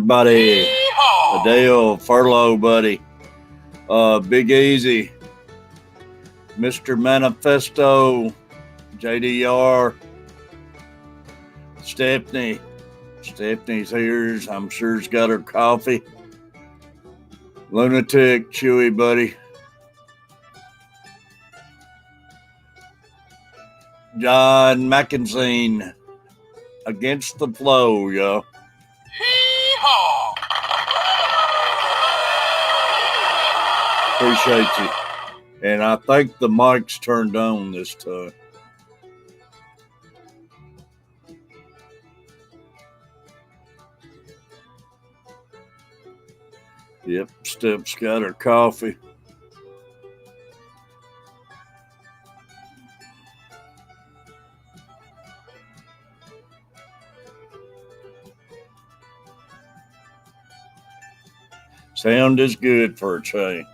everybody. Adele, Furlough, buddy. Big Easy, Mr. Manifesto, JDR, Stephanie. Stephanie's here. I'm sure she's got her coffee. Lunatic, Chewy, buddy. John Mackenzie, Against the Flow, yo. Appreciate you. And I think the mic's turned on this time. Yep, Step's got her coffee. Sound is good for a change.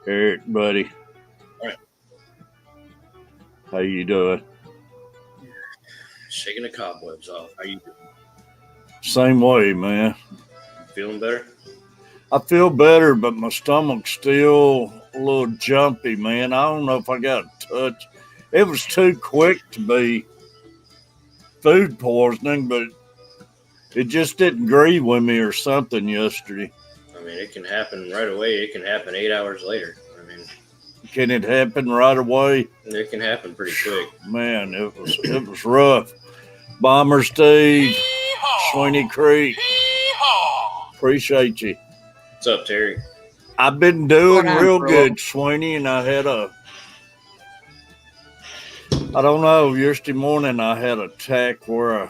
Eric, buddy. All right. How you doing? Shaking the cobwebs off. How you doing? Same way, man. Feeling better? I feel better, but my stomach's still a little jumpy, man. I don't know if I got a touch. It was too quick to be food poisoning, but it just didn't agree with me or something yesterday. I mean, it can happen right away. It can happen 8 hours later. I mean, can it happen right away? It can happen pretty quick. Man, it was rough. Bomber Steve, Sweeney Creek. Appreciate you. What's up, Terry? I've been doing real good, Sweeney, and I don't know, yesterday morning I had an attack where I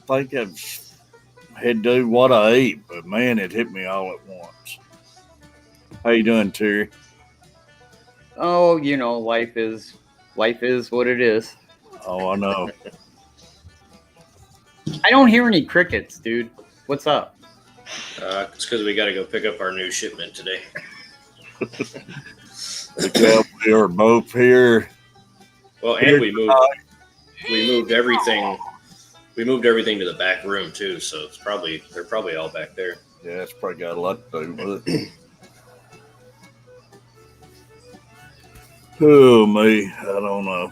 think I had to do what I ate, but man, it hit me all at once. How you doing, Terry? Oh, you know, life is what it is. Oh, I know. I don't hear any crickets, dude. What's up? It's because we got to go pick up our new shipment today. We are both here. Well, and we moved everything. We moved everything to the back room too, so they're probably all back there. Yeah, it's probably got a lot to do with it. Oh, me, I don't know.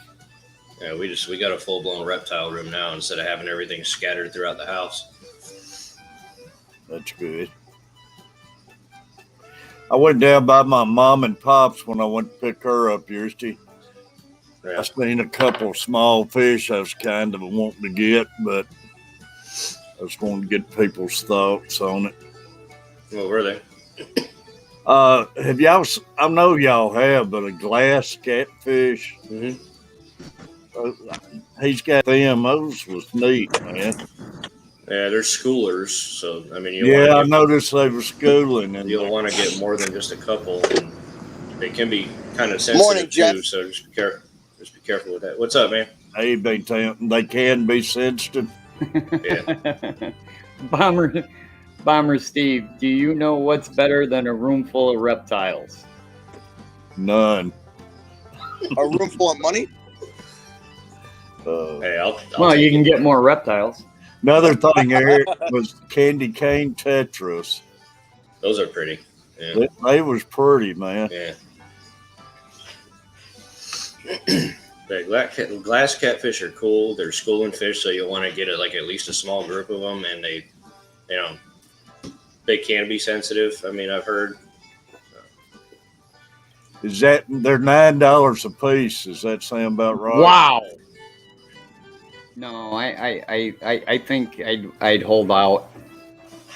Yeah, we got a full blown reptile room now instead of having everything scattered throughout the house. That's good. I went down by my mom and pop's when I went to pick her up yesterday. Yeah. I seen a couple small fish I was kind of wanting to get, but I was going to get people's thoughts on it. What were they? Have y'all? I know y'all have, but a glass catfish. Mm-hmm. He's got them. Those was neat, man. Yeah, they're schoolers, so I mean, I noticed they were schooling, and you'll want to get more than just a couple. And they can be kind of sensitive too, so just be careful. Just be careful with that. What's up, man? They can be sensitive. Yeah. Bomber Steve, do you know what's better than a room full of reptiles? None. A room full of money? Hey, I'll well, you can get more reptiles. Another thing, Eric, was candy cane tetras. Those are pretty. Yeah. They was pretty, man. Yeah. The glass catfish are cool. They're schooling fish, so you'll want to get at least a small group of them, and they can be sensitive. I mean, I've heard. Is that they're $9 a piece? Does that sound about right? Wow. No, I think I'd hold out,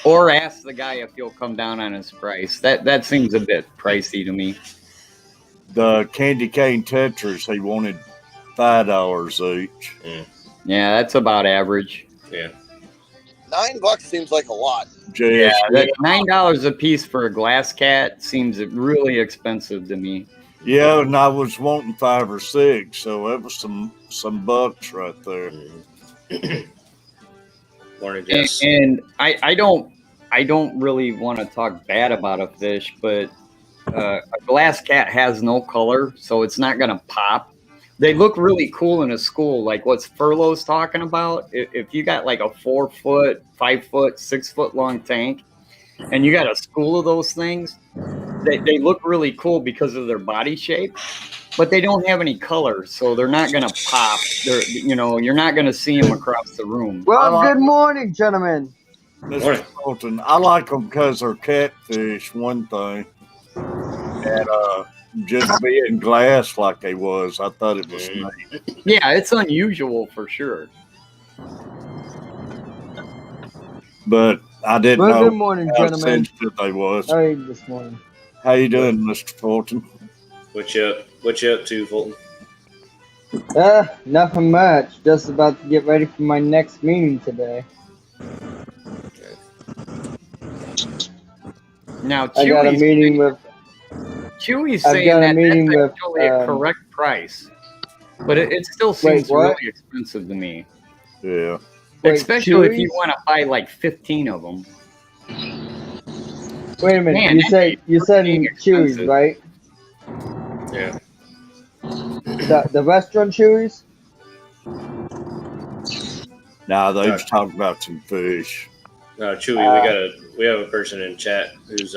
or ask the guy if he'll come down on his price. That seems a bit pricey to me. The candy cane tetras, he wanted $5 each. Mm. Yeah, that's about average. Yeah. $9 seems like a lot. Yeah, that $9 a piece for a glass cat seems really expensive to me. Yeah, and I was wanting 5 or 6, so that was some bucks right there. Morning, Jess. And I don't I don't really want to talk bad about a fish, but a glass cat has no color, so it's not gonna pop. They look really cool in a school, like what's Furlow's talking about. If you got like a 4 foot, 5 foot, 6 foot long tank, and you got a school of those things, they look really cool because of their body shape, but they don't have any color, so they're not gonna pop. You're not gonna see them across the room. Well, good morning, gentlemen. Mr. Fulton, I like them because they're catfish, one thing. And just being glass like they was, I thought it was neat. Yeah, it's unusual for sure. But I didn't Well, know good morning, how gentlemen. sensitive they was. How are you this morning? How you doing, Mr. Fulton? What you up to, Fulton? Nothing much. Just about to get ready for my next meeting today. Now, I got a meeting with. Chewy's I've saying got a that meeting that's with, actually a correct price, but it still seems what? really expensive to me. Yeah. Wait, Especially if you Chewy's? want to buy like 15 of them. Wait a minute. Man, you said pretty Chewy's, expensive. right? Yeah. The restaurant Chewy's? Now they was talking about some fish. No, Chewy, we have a person in chat whose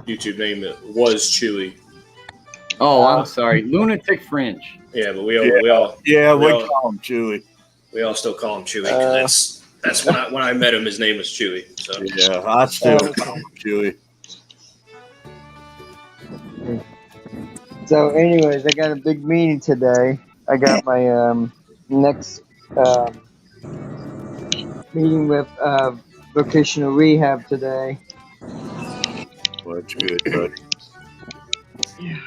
YouTube name was Chewy. Oh, I'm sorry, Lunatic Fringe. Yeah, but we all call him Chewy. We all still call him Chewy because that's when I met him. His name was Chewy. So Yeah, I still call him Chewy. So, anyways, I got a big meeting today. I got my next meeting with vocational rehab today. Well, that's good, buddy. Yeah.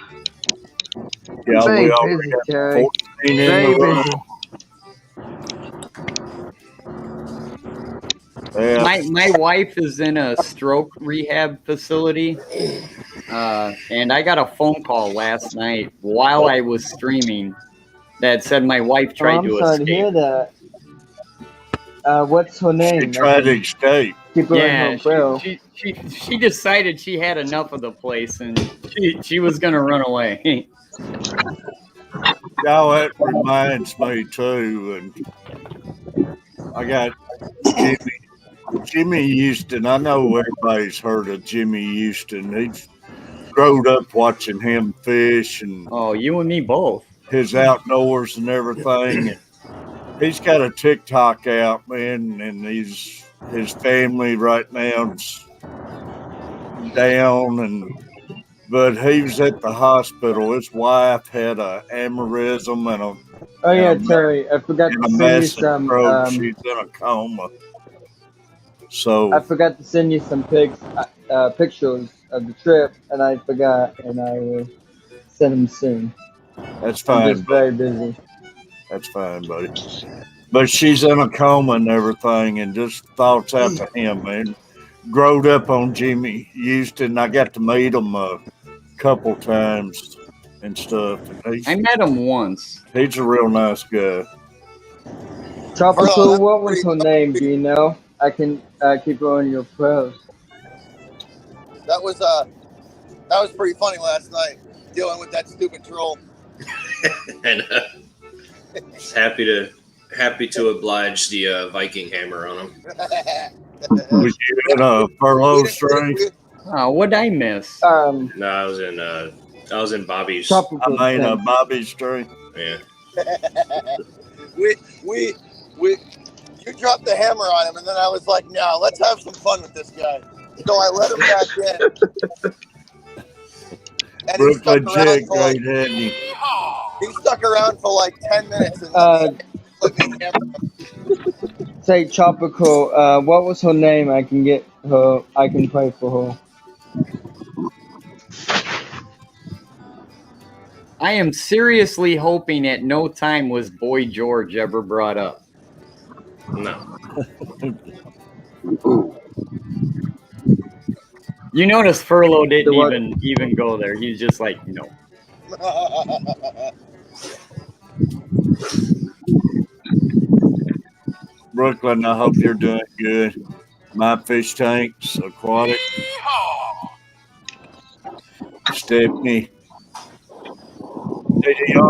Yeah, Very we already busy, got Terry. 14 in Very the room. busy. Yeah. My wife is in a stroke rehab facility, and I got a phone call last night while I was streaming that said my wife tried I'm to sorry escape. to hear that. What's her name? She tried to escape. Keep her in Yeah, her prayer. she decided she had enough of the place and she was gonna run away. Now that reminds me too, and I got Jimmy Houston. I know everybody's heard of Jimmy Houston. He's growed up watching him fish and Oh, you and me both. his outdoors and everything. He's got a TikTok out, man, and his family right now's down, but he was at the hospital. His wife had a aneurysm and Oh yeah, Terry. I forgot to a send you massive some. stroke. She's in a coma. So I forgot to send you some pictures of the trip, and I forgot, and I will send them soon. that's I'm fine. just very busy. That's fine, buddy. But she's in a coma and everything, and just thoughts out to him, man. Growed up on Jimmy Houston. I got to meet him a couple times and stuff. And I met him once. he's a real nice guy. Tropical, what was her name? Do you know? I can keep her on your prayers. That was pretty funny last night, dealing with that stupid troll. and happy to oblige the Viking hammer on him. Was you in a furlough string? Oh, what'd I miss? No, I was in Bobby's. Tropical. I mean a Bobby string. Yeah. You dropped the hammer on him, and then I was like, "No, let's have some fun with this guy." So I let him back in. And he stuck Brooklyn around chick, for like, great, hadn't he? he stuck around for like 10 minutes. And let me hammer him. Say Tropical. What was her name? I can get her. I can pray for her. I am seriously hoping at no time was Boy George ever brought up. No. You notice Furlow didn't even go there. He's just like, no. Brooklyn, I hope you're doing good. My fish tanks, aquatic. Stephanie. Good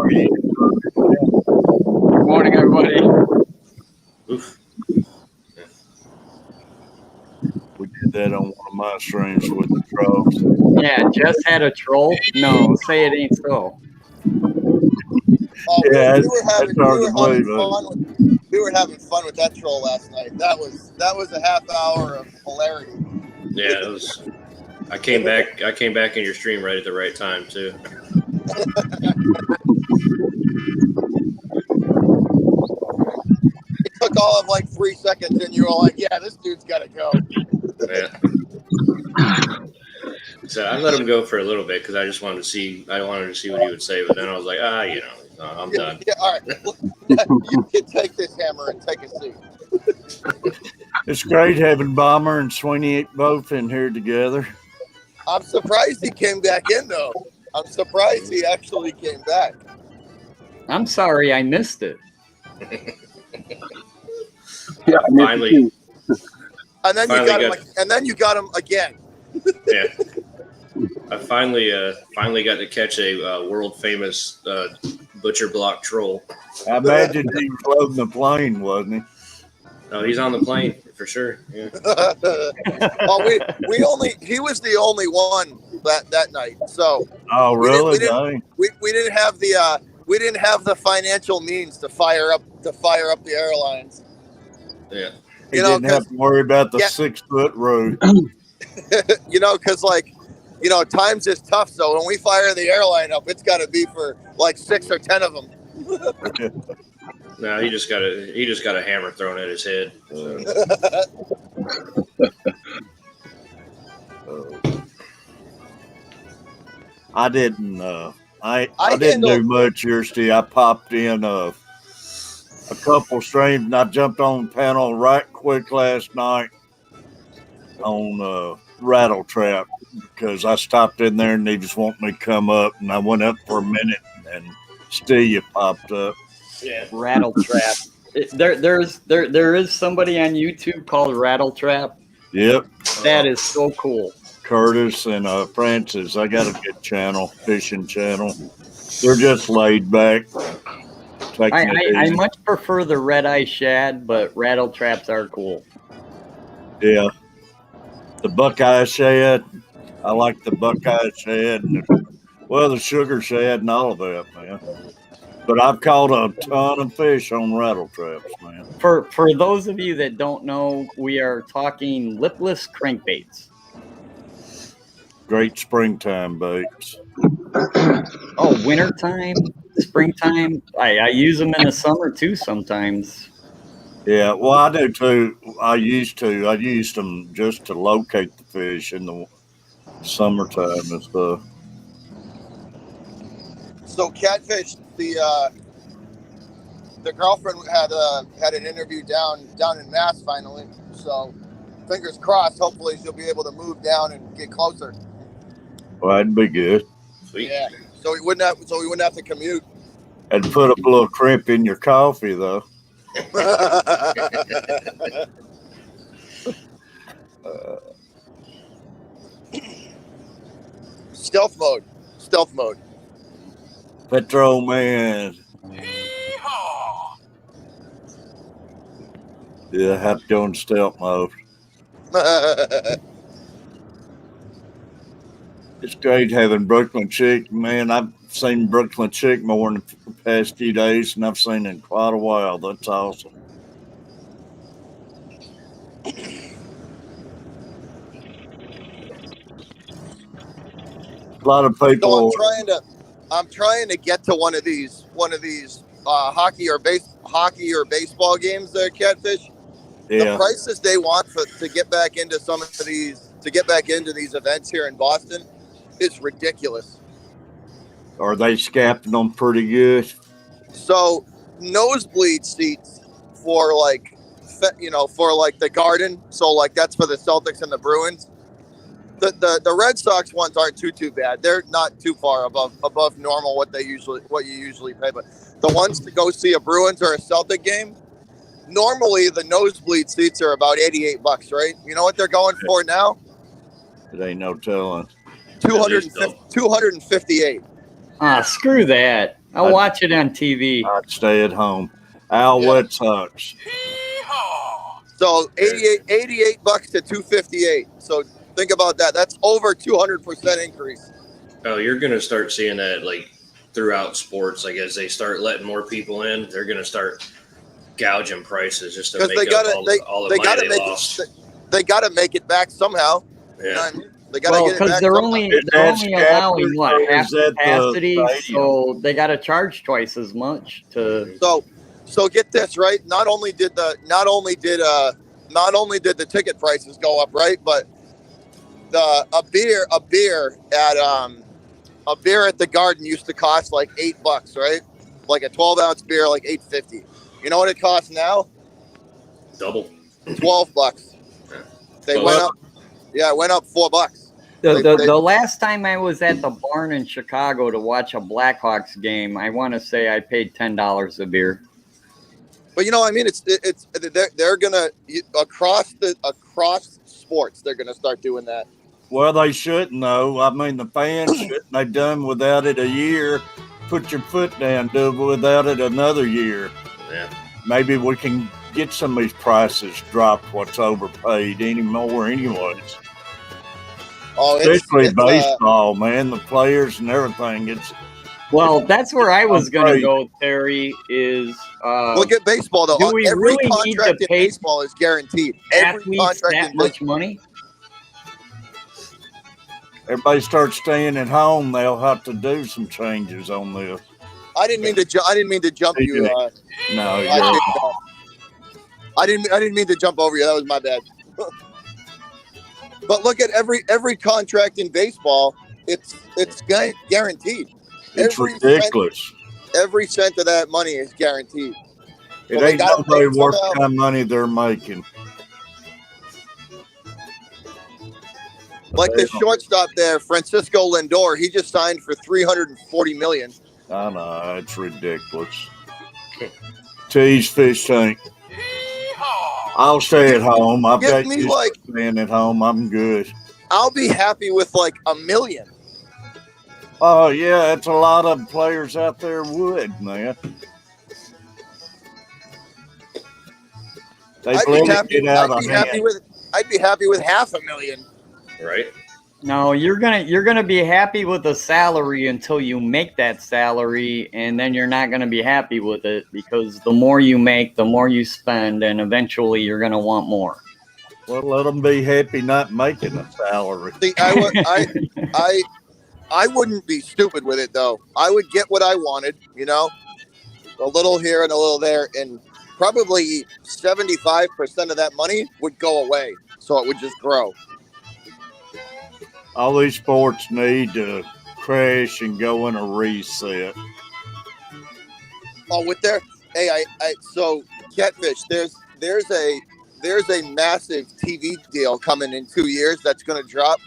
morning, everybody. Oof. We did that on one of my streams with the trolls. Yeah, just had a troll. No, say it ain't so. Oh, Yeah, we were having it's hard to believe. we were having fun with that troll last night. That was a half hour of hilarity. Yeah, it was. I came back in your stream right at the right time too. It took all of like 3 seconds, and you were like, "Yeah, this dude's got to go." Yeah. So I let him go for a little bit because I just wanted to see. I wanted to see what he would say, but then I was like, I'm done. Yeah, all right. You can take this hammer and take a seat. It's great having Bomber and Sweeney both in here together. I'm surprised he came back in, though. I'm surprised he actually came back. I'm sorry I missed it. Yeah, Finally. And then you got him again. Yeah. I finally got to catch a world famous butcher block troll. I imagine he was loading the plane, wasn't he? Oh, he's on the plane for sure. Yeah. He was the only one that night. So Oh, really? we didn't have the financial means to fire up the airlines. Yeah. He didn't have to worry about the 6 foot road. Because times is tough. So when we fire the airline up, it's got to be for like 6 or 10 of them. No, he just got a hammer thrown at his head. I didn't. I didn't do much yesterday. I popped in a couple streams and I jumped on the panel right quick last night on Rattle Trap because I stopped in there and they just want me to come up, and I went up for a minute and still you popped up. Yeah. Rattle Trap. There is somebody on YouTube called Rattle Trap. Yep. That is so cool. Curtis and Francis. I got a good channel, fishing channel. They're just laid back. I much prefer the red eye shad, but rattle traps are cool. Yeah. The Buckeye shad. I like the Buckeye shad. And the sugar shad and all of that, man. But I've caught a ton of fish on rattle traps, man. For those of you that don't know, we are talking lipless crankbaits. Great springtime baits. Oh, wintertime, springtime. I use them in the summer too sometimes. Yeah, well, I do too. I used them just to locate the fish in the summertime and stuff. So Catfish, the girlfriend had an interview down in Mass finally. So fingers crossed. Hopefully she'll be able to move down and get closer. Well, that'd be good. Sweet. Yeah. So we wouldn't have to commute. And put a little crimp in your coffee, though. Stealth mode. Petro man. Yeah, have to go in stealth mode. It's great having Brooklyn Chick. Man, I've seen Brooklyn Chick more in the past few days than I've seen in quite a while. That's awesome. A lot of people. So I'm trying to get to one of these hockey or baseball games there, Catfish. Yeah. The prices they want to get back into these events here in Boston is ridiculous. Are they scapping them pretty good? So nosebleed seats for the Garden. So like that's for the Celtics and the Bruins. The Red Sox ones aren't too bad. They're not too far above normal what you usually pay. But the ones to go see a Bruins or a Celtic game, normally the nosebleed seats are about $88, right? You know what they're going for now? It ain't no telling. 258. Screw that. I'll watch it on TV. I'd stay at home. Al Wet Sox. So $88 to 258. So think about that. That's over 200% increase. Oh, you're going to start seeing that like throughout sports. Like as they start letting more people in, they're going to start gouging prices just to make up all the money they lost. They got to make it back somehow. Yeah. You know what I mean? They got to get it back. They're only allowing half at capacity, the so they got to charge twice as much to. So get this right. Not only did the ticket prices go up, right? But a beer at the Garden used to cost like $8, right? Like a 12-ounce beer, like $8.50. You know what it costs now? Double. $12. They went up. Yeah, it went up $4. The last time I was at the barn in Chicago to watch a Blackhawks game, I want to say I paid $10 a beer. But you know, I mean, they're gonna across sports, they're gonna start doing that. Well, they shouldn't, though. I mean, the fans shouldn't. They've done without it a year. Put your foot down, do without it another year. Yeah. Maybe we can get some of these prices dropped. What's overpaid anymore, anyways. Especially baseball, man. The players and everything. Well, that's where I was going to go, Terry, is... look at baseball, though. Do we Every really contract need to in pay baseball is guaranteed. Every contract that much money? Everybody starts staying at home, they'll have to do some changes on this. I didn't mean to jump you. No, I didn't mean to jump over you. That was my bad. But look at every contract in baseball. It's guaranteed. It's ridiculous. Every cent of that money is guaranteed. It ain't nobody worth the kind of money they're making. Like the shortstop there, Francisco Lindor, he just signed for $340 million. I know, it's ridiculous. Tease fish tank. I'll stay at home. I've got you staying at home. I'm good. I'll be happy with like $1 million. Oh yeah, it's a lot of players out there would, man. I'd be happy with $500,000. Right. No, you're gonna be happy with the salary until you make that salary, and then you're not gonna be happy with it because the more you make, the more you spend, and eventually you're gonna want more. Well, let them be happy not making a salary. See, I wouldn't be stupid with it though. I would get what I wanted, you know, a little here and a little there, and probably 75% of that money would go away, so it would just grow. All these sports need to crash and go in a reset. Oh, with their so Catfish, there's a massive TV deal coming in 2 years that's going to drop.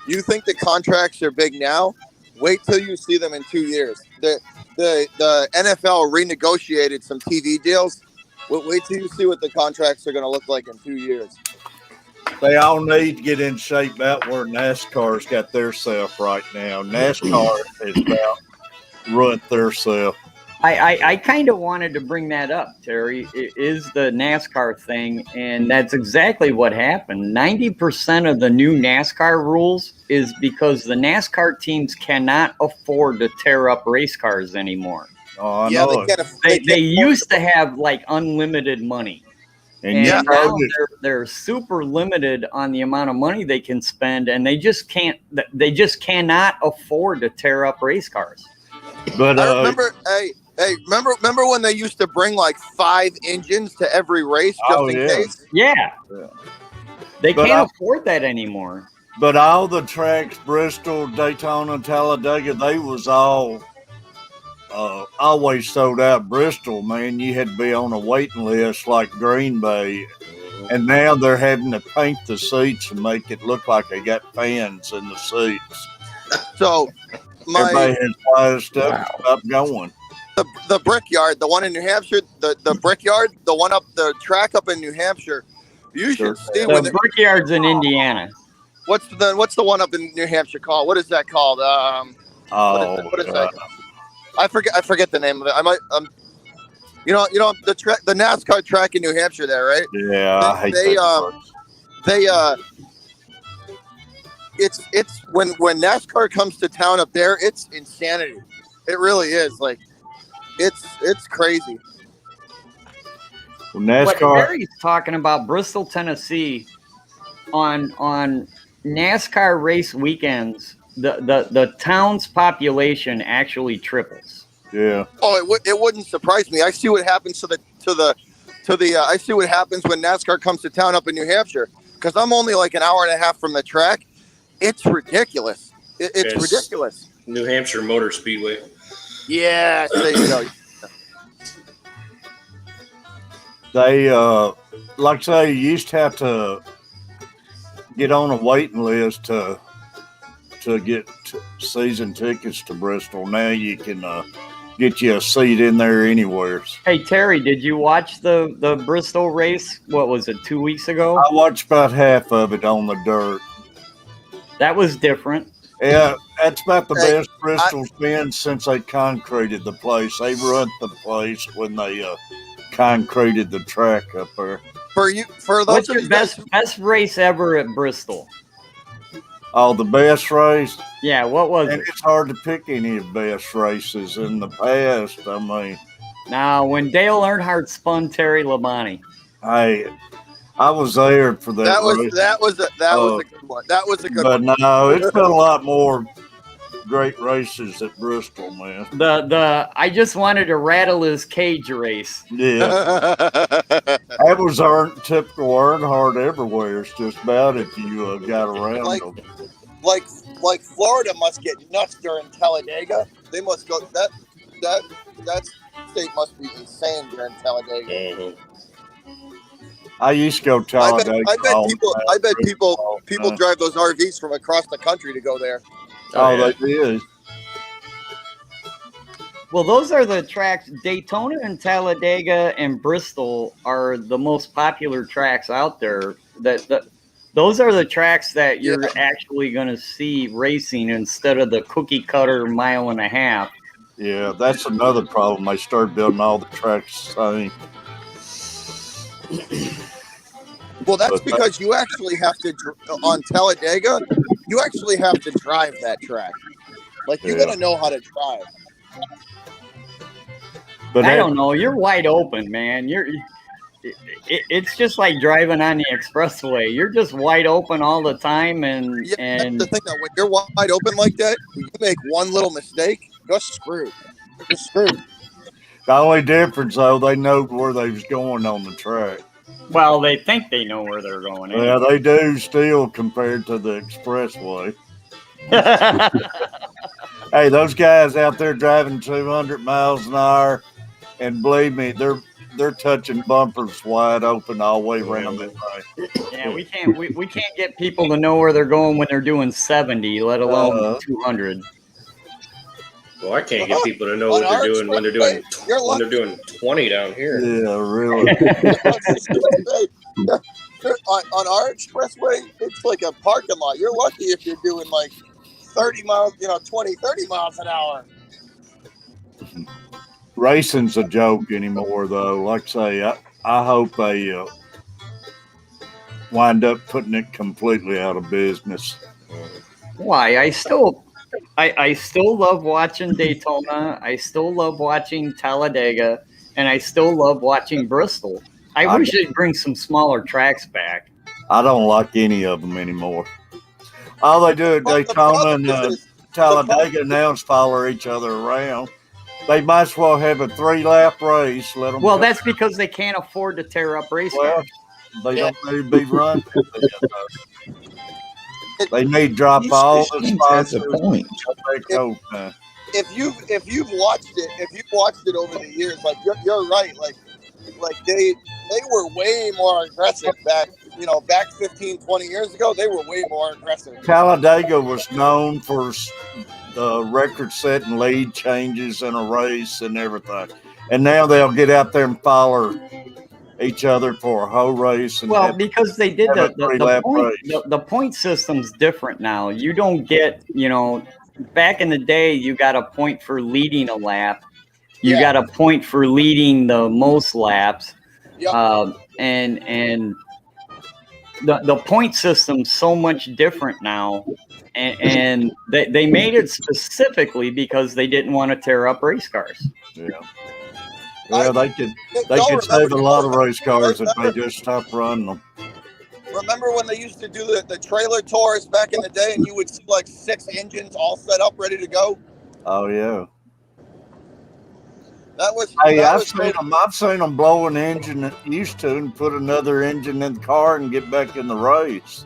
You think the contracts are big now? Wait till you see them in 2 years. The NFL renegotiated some TV deals. Wait till you see what the contracts are going to look like in 2 years. They all need to get in shape out where NASCAR's got their self right now. NASCAR is about ruined their self. I kind of wanted to bring that up, Terry. It is the NASCAR thing, and that's exactly what happened. 90% of the new NASCAR rules is because the NASCAR teams cannot afford to tear up race cars anymore. Oh, I know. They used to have like unlimited money. And now they're super limited on the amount of money they can spend, and they just cannot afford to tear up race cars. But I remember, remember when they used to bring like 5 engines to every race just in case? Yeah. They can't afford that anymore. But all the tracks, Bristol, Daytona, Talladega, they was all always sold out. Bristol, man, you had to be on a waiting list like Green Bay. And now they're having to paint the seats and make it look like they got fans in the seats. So everybody has fire stuff up going. the Brickyard, the one in New Hampshire, the Brickyard, the one up the track up in New Hampshire. You should see the Brickyard's in Indiana. What's the one up in New Hampshire called? What is that called? What is that? I forget the name of it. I might you know the NASCAR track in New Hampshire there, right? Yeah, I hate that. It's when NASCAR comes to town up there, it's insanity. It really is. Like it's crazy. Well, NASCAR. What Barry's talking about, Bristol, Tennessee, on NASCAR race weekends, the town's population actually triples. Yeah. Oh, it wouldn't surprise me. I see what happens I see what happens when NASCAR comes to town up in New Hampshire, because I'm only like an hour and a half from the track. It's ridiculous. It's ridiculous. New Hampshire Motor Speedway. Yeah, there you go. They like I say, you used to have to get on a waiting list to get season tickets to Bristol. Now you can get you a seat in there anywhere. Hey Terry, did you watch the Bristol race? What was it, 2 weeks ago? I watched about half of it on the dirt. That was different. Yeah, that's about the best Bristol's been since they concreted the place. They run the place when they concreted the track up there. What's your best race ever at Bristol? Oh, the best race? Yeah, what was it? It's hard to pick any of the best races in the past. I mean, now when Dale Earnhardt spun Terry Labonte. I was there for that. That was a good one. That was a good one. But no, it's been a lot more great races at Bristol, man. I just wanted to rattle his cage race. Yeah. That was our typical Earnhardt everywhere. It's just about if you got around them. Like Florida must get nuts during Talladega. They must go that state must be insane during Talladega. Mm-hmm. I used to go Talladega. I bet people drive those RVs from across the country to go there. Oh, they did. Well, those are the tracks. Daytona and Talladega and Bristol are the most popular tracks out there. Those are the tracks that you're actually going to see racing instead of the cookie cutter mile and a half. Yeah, that's another problem. They started building all the tracks the same. Well, that's because you actually have to, on Talladega, you actually have to drive that track. Like, you got to know how to drive. But I don't know. You're wide open, man. It's just like driving on the expressway. You're just wide open all the time. And that's the thing, though. When you're wide open like that, you make one little mistake, you're screwed. You're screwed. The only difference, though, they know where they was going on the track. Well, they think they know where they're going. Yeah, they do still compared to the expressway. Hey, those guys out there driving 200 miles an hour, and believe me, they're touching bumpers wide open all the way around that way. Yeah, we can't get people to know where they're going when they're doing 70, let alone 200. Well, I can't get people to know what they're doing when they're doing 20 down here. Yeah, really. On our expressway, it's like a parking lot. You're lucky if you're doing like 30 miles, 30 miles an hour. Racing's a joke anymore, though. Like I say, I hope they wind up putting it completely out of business. Why? I still love watching Daytona. I still love watching Talladega, and I still love watching Bristol. I wish they'd bring some smaller tracks back. I don't like any of them anymore. All they do at Daytona and Talladega now is follow each other around. They might as well have a 3-lap race. Let them. Well, that's because they can't afford to tear up race cars. They don't need to be run. They need to drop all the sponsors. If you've watched it over the years, like you're right, like they were way more aggressive back 15, 20 years ago. They were way more aggressive. Talladega was known for record-setting lead changes in a race and everything. And now they'll get out there and follow each other for a whole race. And because they did the point system's different now. You don't get, back in the day, you got a point for leading a lap. You got a point for leading the most laps. Yep. And the point system's so much different now. And they made it specifically because they didn't want to tear up race cars. Yeah. Yeah, they could save a lot of race cars if they just stopped running them. Remember when they used to do the trailer tours back in the day, and you would see like 6 engines all set up, ready to go? Oh yeah. I've seen them blow an engine that used to and put another engine in the car and get back in the race.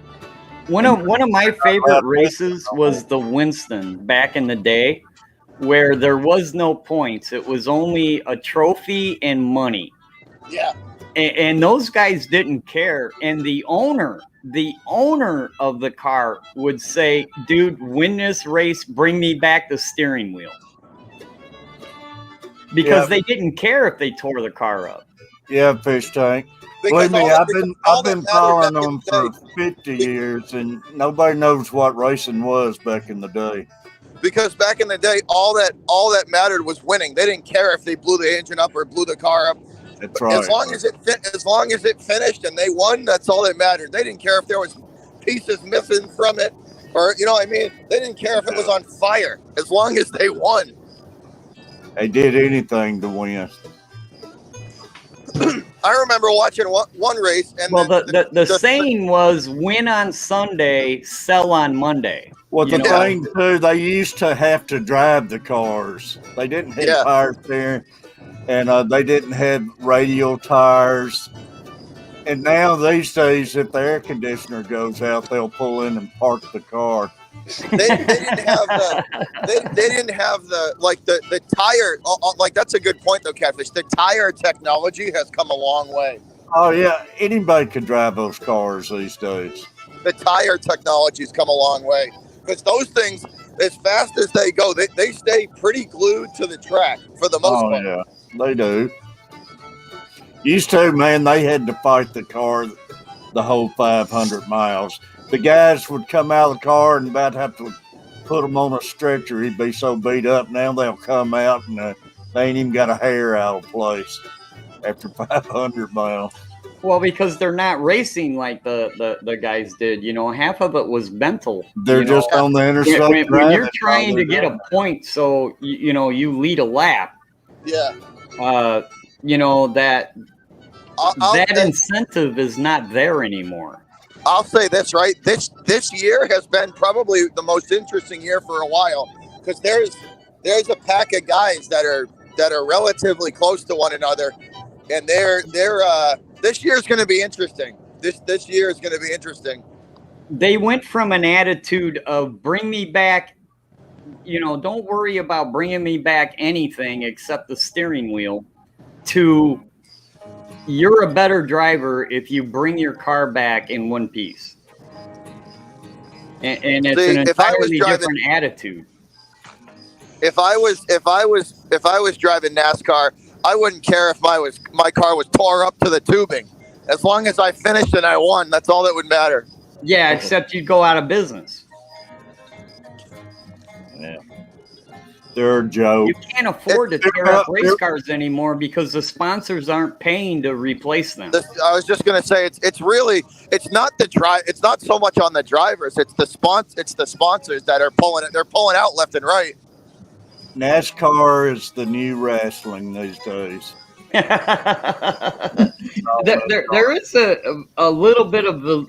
One of my favorite races was the Winston back in the day, where there was no points. It was only a trophy and money. Yeah. And those guys didn't care. And the owner of the car would say, dude, win this race, bring me back the steering wheel. Because they didn't care if they tore the car up. Yeah, Fish Tank. Believe me, I've been following them for 50 years, and nobody knows what racing was back in the day. Because back in the day, all that mattered was winning. They didn't care if they blew the engine up or blew the car up. That's right. As long as it finished and they won, that's all that mattered. They didn't care if there was pieces missing from it, or They didn't care if it was on fire. As long as they won. They did anything to win. I remember watching one race, and the saying was win on Sunday, sell on Monday. Well, the thing too, they used to have to drive the cars. They didn't have power steering, and they didn't have radial tires. And now these days, if the air conditioner goes out, they'll pull in and park the car. They didn't have the tire. Like, that's a good point though, Catfish. The tire technology has come a long way. Oh yeah, anybody could drive those cars these days. The tire technology's come a long way, because those things, as fast as they go, they stay pretty glued to the track for the most part. Oh yeah, they do. Used to, man, they had to fight the car the whole 500 miles. The guys would come out of the car and about have to put him on a stretcher. He'd be so beat up. Now they'll come out and they ain't even got a hair out of place after 500 miles. Well, because they're not racing like the guys did. Half of it was mental. They're just on the interstate. When you're trying to get a point, so you lead a lap. Yeah. That incentive is not there anymore. I'll say this, right? This year has been probably the most interesting year for a while, because there's a pack of guys that are relatively close to one another, and they're this year is going to be interesting. This year is going to be interesting. They went from an attitude of bring me back, don't worry about bringing me back anything except the steering wheel, to you're a better driver if you bring your car back in one piece. And it's an entirely different attitude. If I was driving NASCAR, I wouldn't care if my car was tore up to the tubing. As long as I finished and I won, that's all that would matter. Yeah, except you'd go out of business. Yeah. They're a joke. You can't afford to tear up race cars anymore because the sponsors aren't paying to replace them. I was just going to say it's not it's not so much on the drivers. It's the sponsors that are pulling it. They're pulling out left and right. NASCAR is the new wrestling these days. There is a little bit of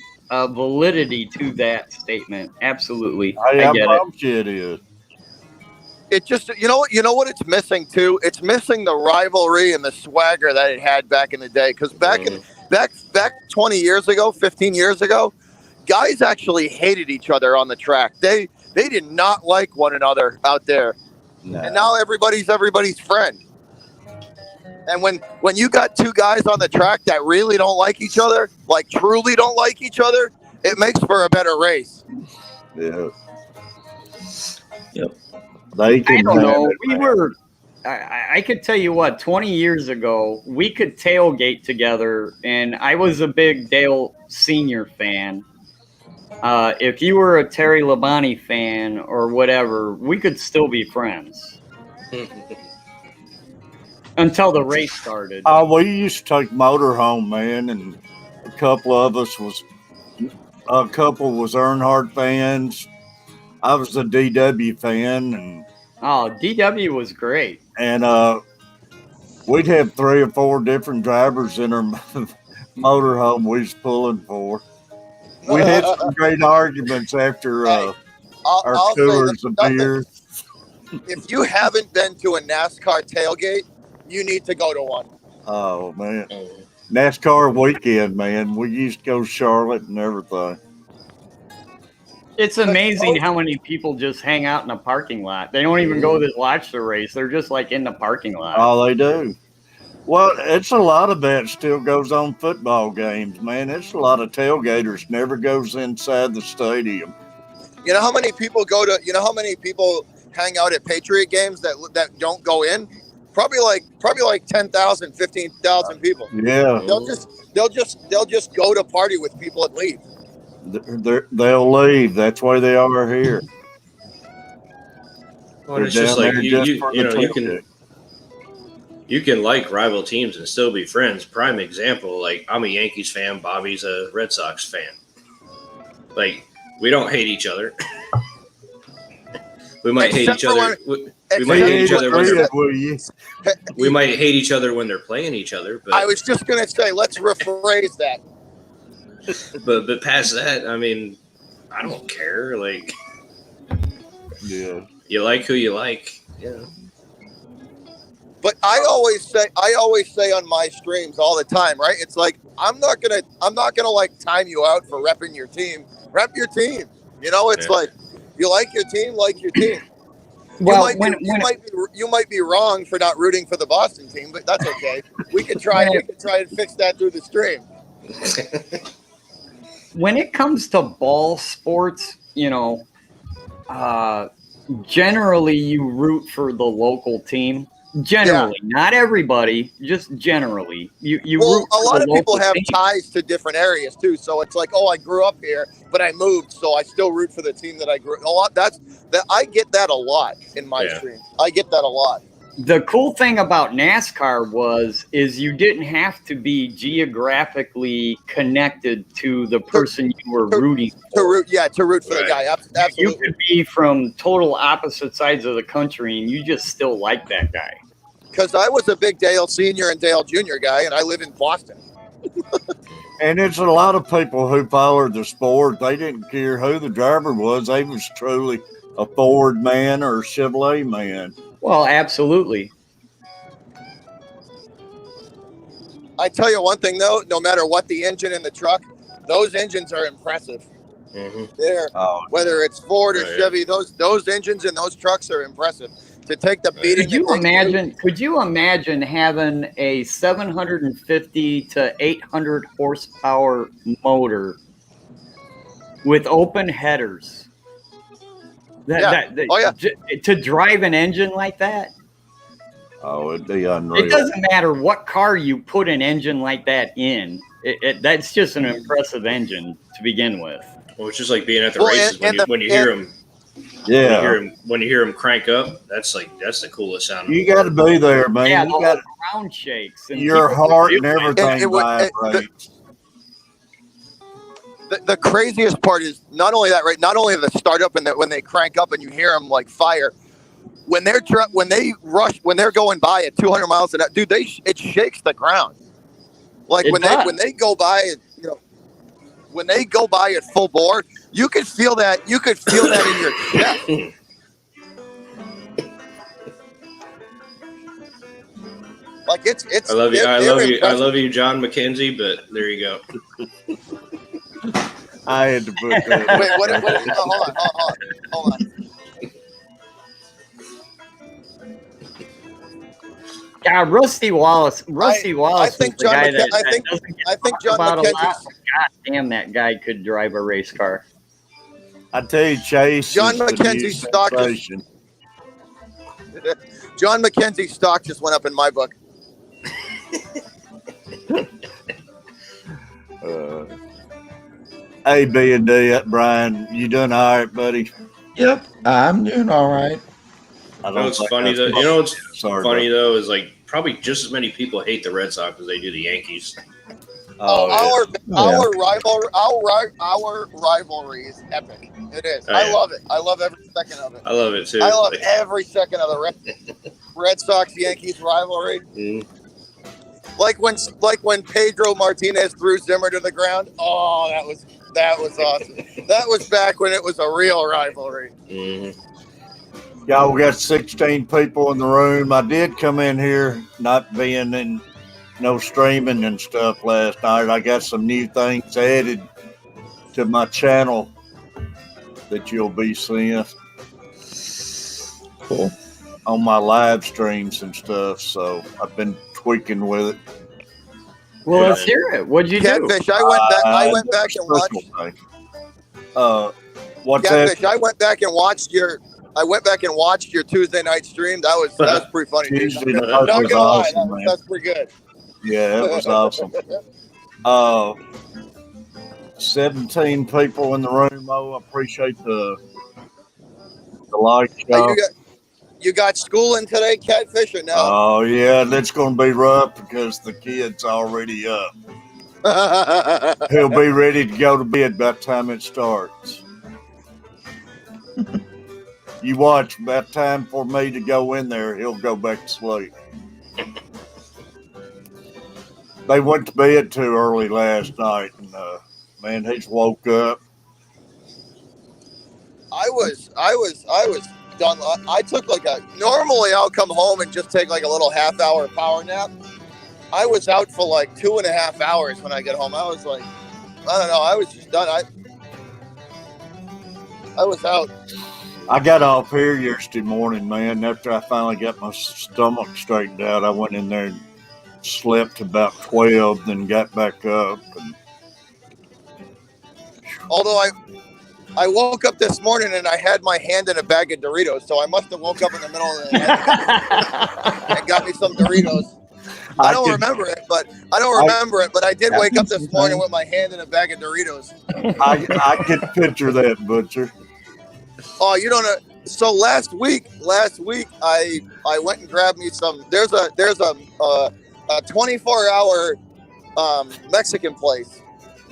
validity to that statement. Absolutely. I get it is. It just, you know what it's missing too? It's missing the rivalry and the swagger that it had back in the day. Because back 20 years ago, 15 years ago, guys actually hated each other on the track. They did not like one another out there. No. And now everybody's friend. And when you got two guys on the track that really don't like each other, like truly don't like each other, it makes for a better race. Yeah. Yep. They can. I don't know. We were. I could tell you what. 20 years ago, we could tailgate together, and I was a big Dale Senior fan. If you were a Terry Labonte fan or whatever, we could still be friends until the race started. We used to take motorhome, man, and a couple was Earnhardt fans. I was a DW fan, and DW was great. And we'd have 3 or 4 different drivers in our motorhome we was pulling for. We had some great arguments after our tours of beer. If you haven't been to a NASCAR tailgate, you need to go to one. Oh, man. NASCAR weekend, man. We used to go to Charlotte and everything. It's amazing how many people just hang out in a parking lot. They don't even go to watch the race. They're just like in the parking lot. Oh, they do. Well, it's a lot of that still goes on football games, man. It's a lot of tailgaters never goes inside the stadium. You know how many people hang out at Patriot games that don't go in? Probably like 10,000, 15,000 people. Yeah. They'll just go to party with people and leave. They'll leave. That's why they are here. Well, it's just like you can like rival teams and still be friends. Prime example, like I'm a Yankees fan, Bobby's a Red Sox fan. Like we don't hate each other. We might hate each other. We might hate each other we might hate each other when they're playing each other. But I was just gonna say, let's rephrase that. But past that, I mean, I don't care. Like, yeah, you like who you like. Yeah. But I always say on my streams all the time, right? It's like I'm not gonna like time you out for repping your team. Rep your team. You know, it's like you like your team, like your team. Well, you might be wrong for not rooting for the Boston team, but that's okay. We can try and fix that through the stream. When it comes to ball sports, generally you root for the local team. Generally, not everybody, just generally. You root a lot of people have team. ties to different areas too. So it's like, oh, I grew up here, but I moved, so I still root for the team that I grew. I get that a lot in my stream. I get that a lot. The cool thing about NASCAR is you didn't have to be geographically connected to the person you were rooting for. To root for the guy. Absolutely. You could be from total opposite sides of the country, and you just still like that guy. Because I was a big Dale Senior and Dale Junior guy, and I live in Boston. And it's a lot of people who followed the sport. They didn't care who the driver was. They was truly a Ford man or a Chevrolet man. Well, absolutely. I tell you one thing, though, no matter what the engine in the truck, those engines are impressive. Mm-hmm. Whether it's Ford or Chevy, those engines in those trucks are impressive. To take the beating. Could you imagine having a 750 to 800 horsepower motor with open headers? To drive an engine like that? Oh, it'd be unreal. It doesn't matter what car you put an engine like that in. That's just an impressive engine to begin with. Well, it's just like being at the races when you hear them. Yeah. When you hear them crank up, that's the coolest sound. You got to be there, man. Yeah, you got ground shakes and your heart and everything vibrates. The craziest part is not only that, right? Not only the startup and that when they crank up and you hear them like fire, when they're going by at 200 miles an hour, dude, it shakes the ground. Like when they go by, when they go by at full bore, you could feel that. You could feel that in your chest. Like it's. I love you, John McKenzie. But there you go. I had to put that. Wait, what? Hold on. Yeah, Rusty Wallace. I think John McKenzie. God damn, that guy could drive a race car. I tell you, Chase. John McKenzie's stock is. John McKenzie's stock just went up in my book. A, B, and D, Brian, you doing all right, buddy? Yep, I'm doing all right. What's funny though? You know what's funny though is like probably just as many people hate the Red Sox as they do the Yankees. Our rivalry is epic. It is. Oh, I love it. I love every second of it. I love it too. I love every second of the Red Sox Yankees rivalry. Mm. Like when Pedro Martinez threw Zimmer to the ground. Oh, that was awesome. That was back when it was a real rivalry. Mm. Y'all, we got 16 people in the room. I did come in here not being in no streaming and stuff last night. I got some new things added to my channel that you'll be seeing. Cool. On my live streams and stuff. So I've been tweaking with it. Well, let's hear it. What'd you Catfish, do? I went back and watched. What's Catfish, that? I went back and watched your Tuesday night stream. That was pretty funny. Tuesday night Not was gonna awesome, lie, man. that's pretty good. Yeah, it was awesome. 17 people in the room. Oh, I appreciate the like. You got schooling today, Catfish, or no? Oh yeah, that's going to be rough because the kid's already up. He'll be ready to go to bed by the time it starts. You watch, about time for me to go in there, he'll go back to sleep. They went to bed too early last night, and man, he's woke up. I was done. I took normally I'll come home and just take like a little half-hour power nap. I was out for like 2.5 hours when I get home. I was like, I don't know. I was just done. I was out. I got off here yesterday morning, man. After I finally got my stomach straightened out, I went in there and slept about 12, then got back up. Although I woke up this morning and I had my hand in a bag of Doritos, so I must have woke up in the middle of the night and got me some Doritos. I don't remember it, but I did wake up this morning with my hand in a bag of Doritos. I can picture that, Butcher. Oh, you don't know. So last week, I went and grabbed me some. There's a 24-hour Mexican place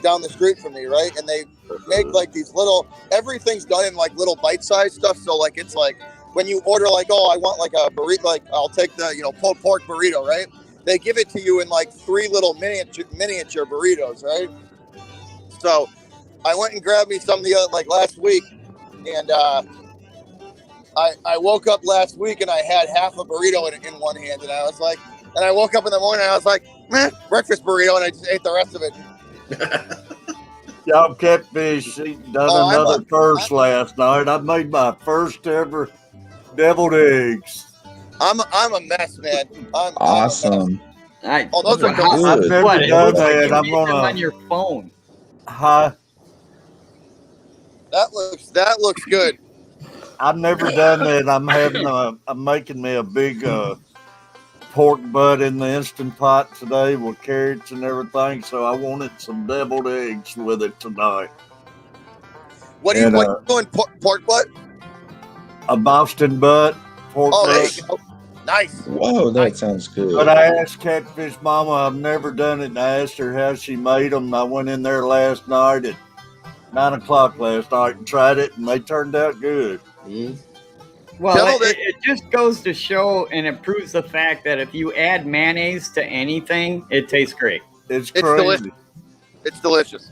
down the street from me, right? And they make like these little. Everything's done in like little bite-sized stuff. So like it's like when you order like, oh, I want like a burrito. Like I'll take the pulled pork burrito, right? They give it to you in like 3 little miniature burritos, right? So I went and grabbed me some last week. And I woke up last week and I had half a burrito in one hand, and I was like, and I woke up in the morning and I was like, breakfast burrito, and I just ate the rest of it. Y'all, Catfish, she done another first last night. I made my first ever deviled eggs. I'm a mess, man. Awesome. Oh, those are delicious. I've never done that. I'm gonna on your phone. Huh? That looks good. I've never done that. I'm making me a big pork butt in the Instant Pot today with carrots and everything. So I wanted some deviled eggs with it tonight. What are you doing? Pork butt? A Boston butt. Pork butt. There you go. Nice. Whoa, that sounds good. But I asked Catfish Mama, I've never done it, and I asked her how she made them. And I went in there last night at 9 o'clock last night and tried it, and they turned out good. Mm. Well, it just goes to show, and it proves the fact that if you add mayonnaise to anything, it tastes great. It's crazy. Delicious. It's delicious.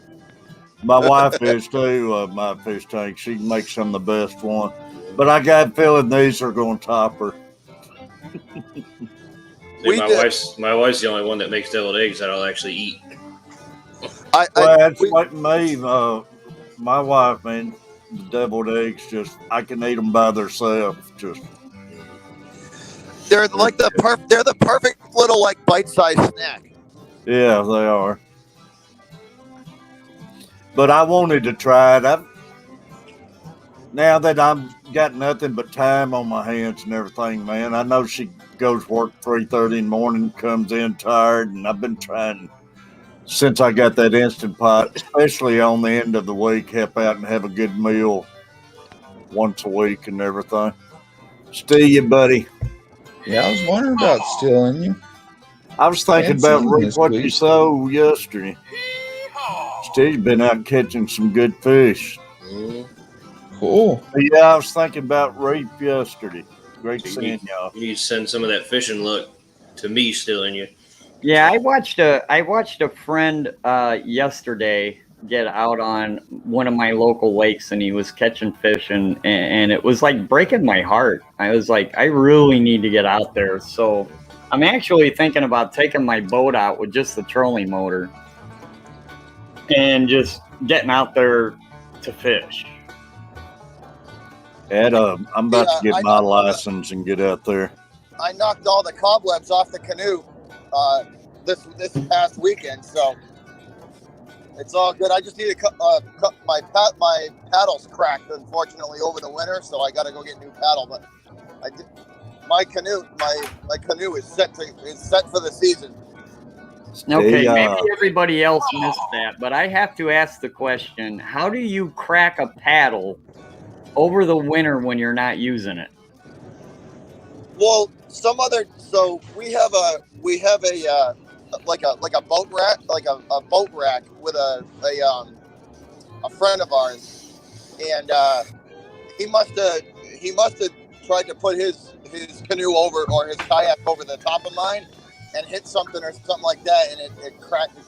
My wife is too, my fish tank. She makes some of the best one. But I got a feeling these are going to top her. My wife's the only one that makes deviled eggs that I'll actually eat. That's like me. My wife, man, the deviled eggs, I can eat them by themselves. They're like the perfect little like bite-sized snack. Yeah, they are. But I wanted to try it. now that I've got nothing but time on my hands and everything, man, I know she goes work 3:30 in the morning, comes in tired, and I've been trying since I got that Instant Pot, especially on the end of the week, help out and have a good meal once a week and everything. Steal you, buddy. Yeah, I was wondering about stealing you. I was thinking about reap what you sow yesterday. Steve's been out catching some good fish. Cool. But yeah, I was thinking about reap yesterday. Great seeing y'all. You need to send some of that fishing luck to me, stealing you. Yeah, I watched a friend yesterday get out on one of my local lakes, and he was catching fish, and it was like breaking my heart. I was like, I really need to get out there. So I'm actually thinking about taking my boat out with just the trolling motor and just getting out there to fish. Ed, I'm about to get my license and get out there. I knocked all the cobwebs off the canoe this past weekend, so it's all good. I just need to cut my paddles cracked, unfortunately, over the winter, so I got to go get a new paddle. But my canoe is set for the season. Okay, maybe everybody else missed that, but I have to ask the question: how do you crack a paddle over the winter when you're not using it? Well, so we have a like a boat rack, like a boat rack with a friend of ours, and he must have tried to put his canoe over, or his kayak over the top of mine, and hit something or something like that, and it cracked him.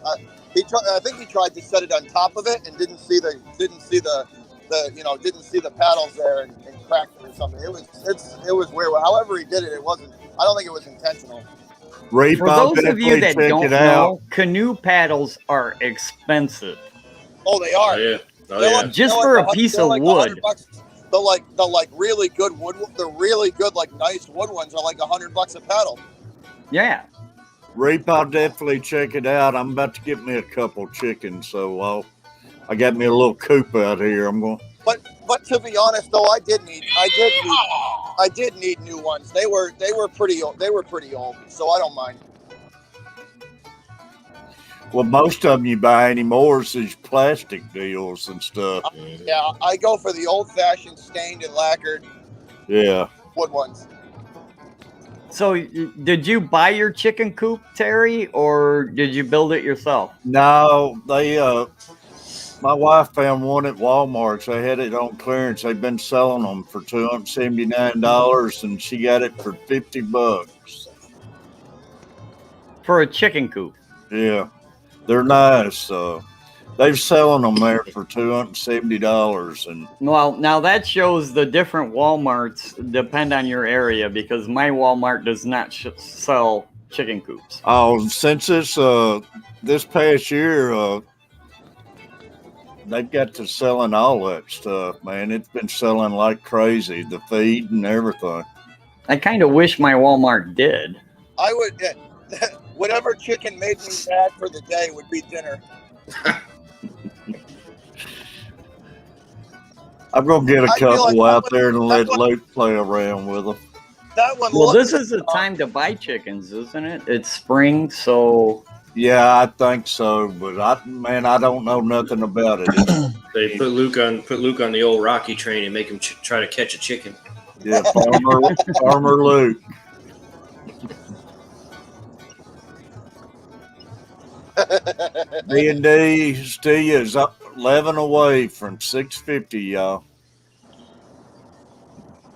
I think he tried to set it on top of it and didn't see the paddles there and cracked it or something. It was weird. However he did it, I don't think it was intentional. For those of you that don't know, canoe paddles are expensive. Oh, they are. Yeah. Just for a piece of wood. The really good wood, the really good nice wood ones are like $100 a paddle. Yeah. Reap, I'll definitely check it out. I'm about to get me a couple chickens, so I got me a little coop out here. I'm going. But to be honest, though, I did need new ones. They were pretty old. So I don't mind. Well, most of them you buy anymore is these plastic deals and stuff. Yeah, I go for the old-fashioned stained and lacquered. Yeah. Wood ones. So, did you buy your chicken coop, Terry, or did you build it yourself? No, my wife found one at Walmart. They had it on clearance. They've been selling them for $279, and she got it for $50 for a chicken coop. Yeah, they're nice. They're selling them there for $270. And well, now that shows the different Walmarts depend on your area, because my Walmart does not sell chicken coops. Oh, since this past year, they've got to selling all that stuff, man. It's been selling like crazy, the feed and everything. I kind of wish my Walmart did. I would. Whatever chicken made me mad for the day would be dinner. I'm going to get a couple out there and let Luke play around with them. Well, this is the time to buy chickens, isn't it? It's spring, so... Yeah, I think so, but I don't know nothing about it. They put Luke on the old Rocky train and make him try to catch a chicken. Yeah, Farmer Luke. D&D Steve is up 11 away from 650, y'all.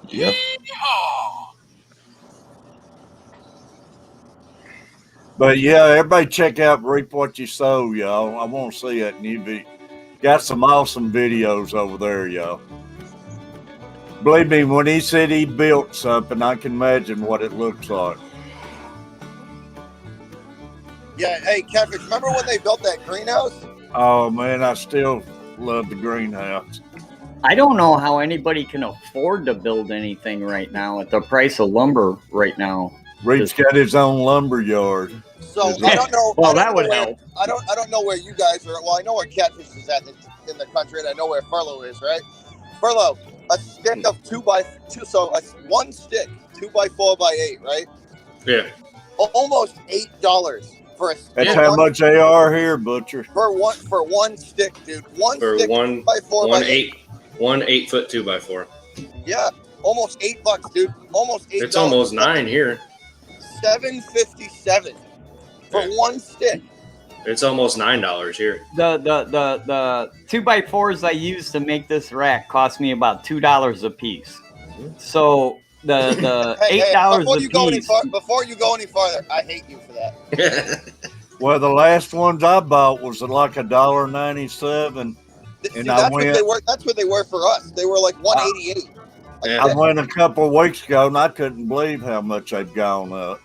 Yep. But yeah, everybody check out Reap What You Sow, y'all. I want to see that new got some awesome videos over there, y'all. Believe me, when he said he built something, I can imagine what it looks like. Yeah, hey, Catfish, remember when they built that greenhouse? Oh, man, I still love the greenhouse. I don't know how anybody can afford to build anything right now at the price of lumber right now. Reed's got his own lumber yard. So I don't know. Well, that would help. I don't know where you guys are. Well, I know where Catfish is at in the country, and I know where Furlough is, right? Furlough, a stick of 2x2, so one stick, 2x4x8, right? Yeah. Almost $8 for a stick. That's how much they are here, Butcher. For one stick, dude. One for stick, one 2x4x8. One 8-foot 2x4. Yeah, almost $8, dude. Almost $8. It's almost $9 here. $7.57 for one stick. It's almost $9 here. The 2x4s I used to make this rack cost me about $2 a piece. So the $8 a piece. Before you go any farther, I hate you for that. Well, the last ones I bought was like $1.97. And that's what they were for us. They were like $1.88. I went a couple of weeks ago, and I couldn't believe how much they've gone up.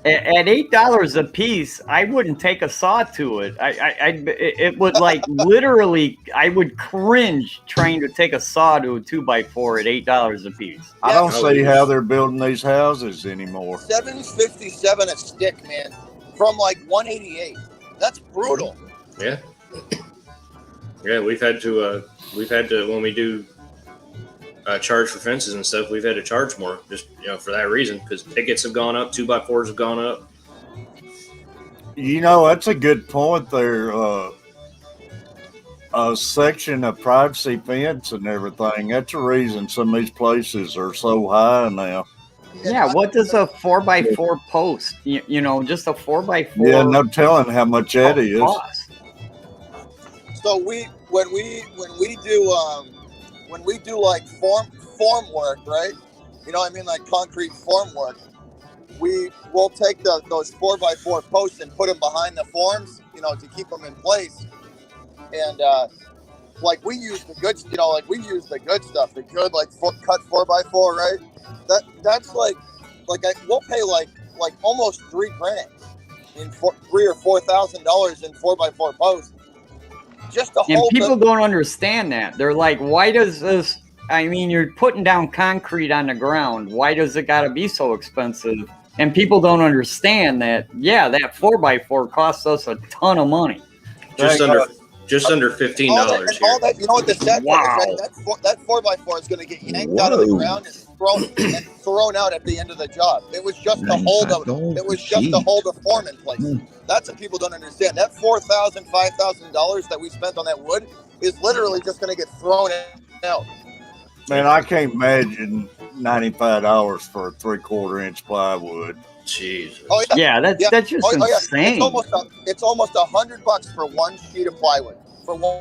At $8 a piece, I wouldn't take a saw to it. It would like literally, I would cringe trying to take a saw to a 2x4 at $8 a piece. I don't see how they're building these houses anymore. $7.57 a stick, man, from like $1.88. That's brutal. Yeah. Yeah, we've had to when we do charge for fences and stuff, we've had to charge more just for that reason, because tickets have gone up, 2x4s have gone up. That's a good point there. A section of privacy fence and everything. That's a reason some of these places are so high now. Yeah, what does a 4x4 post? Just a 4x4. Yeah, no telling how much that is. Cost. So when we do like form work, right? Like concrete form work. We'll take those 4x4 posts and put them behind the forms, to keep them in place. And we use the good, we use the good stuff, the good cut 4x4, right? That's we'll pay like almost $3,000 in $3,000 or $4,000 in 4x4 posts. Just to hold. And people don't understand that. They're like, why does this? You're putting down concrete on the ground. Why does it got to be so expensive? And people don't understand that. Yeah, that 4x4 costs us a ton of money. Just under $15 all that, you know what the sad part is? That 4x4 is going to get yanked out of the ground and thrown out at the end of the job. It was just to hold a form in place. That's what people don't understand. That $4,000, $5,000 that we spent on that wood is literally just going to get thrown out. Man, I can't imagine $95 for a 3/4 inch plywood. Jesus. Oh, yeah, that's just insane. It's almost $100 for one sheet of plywood.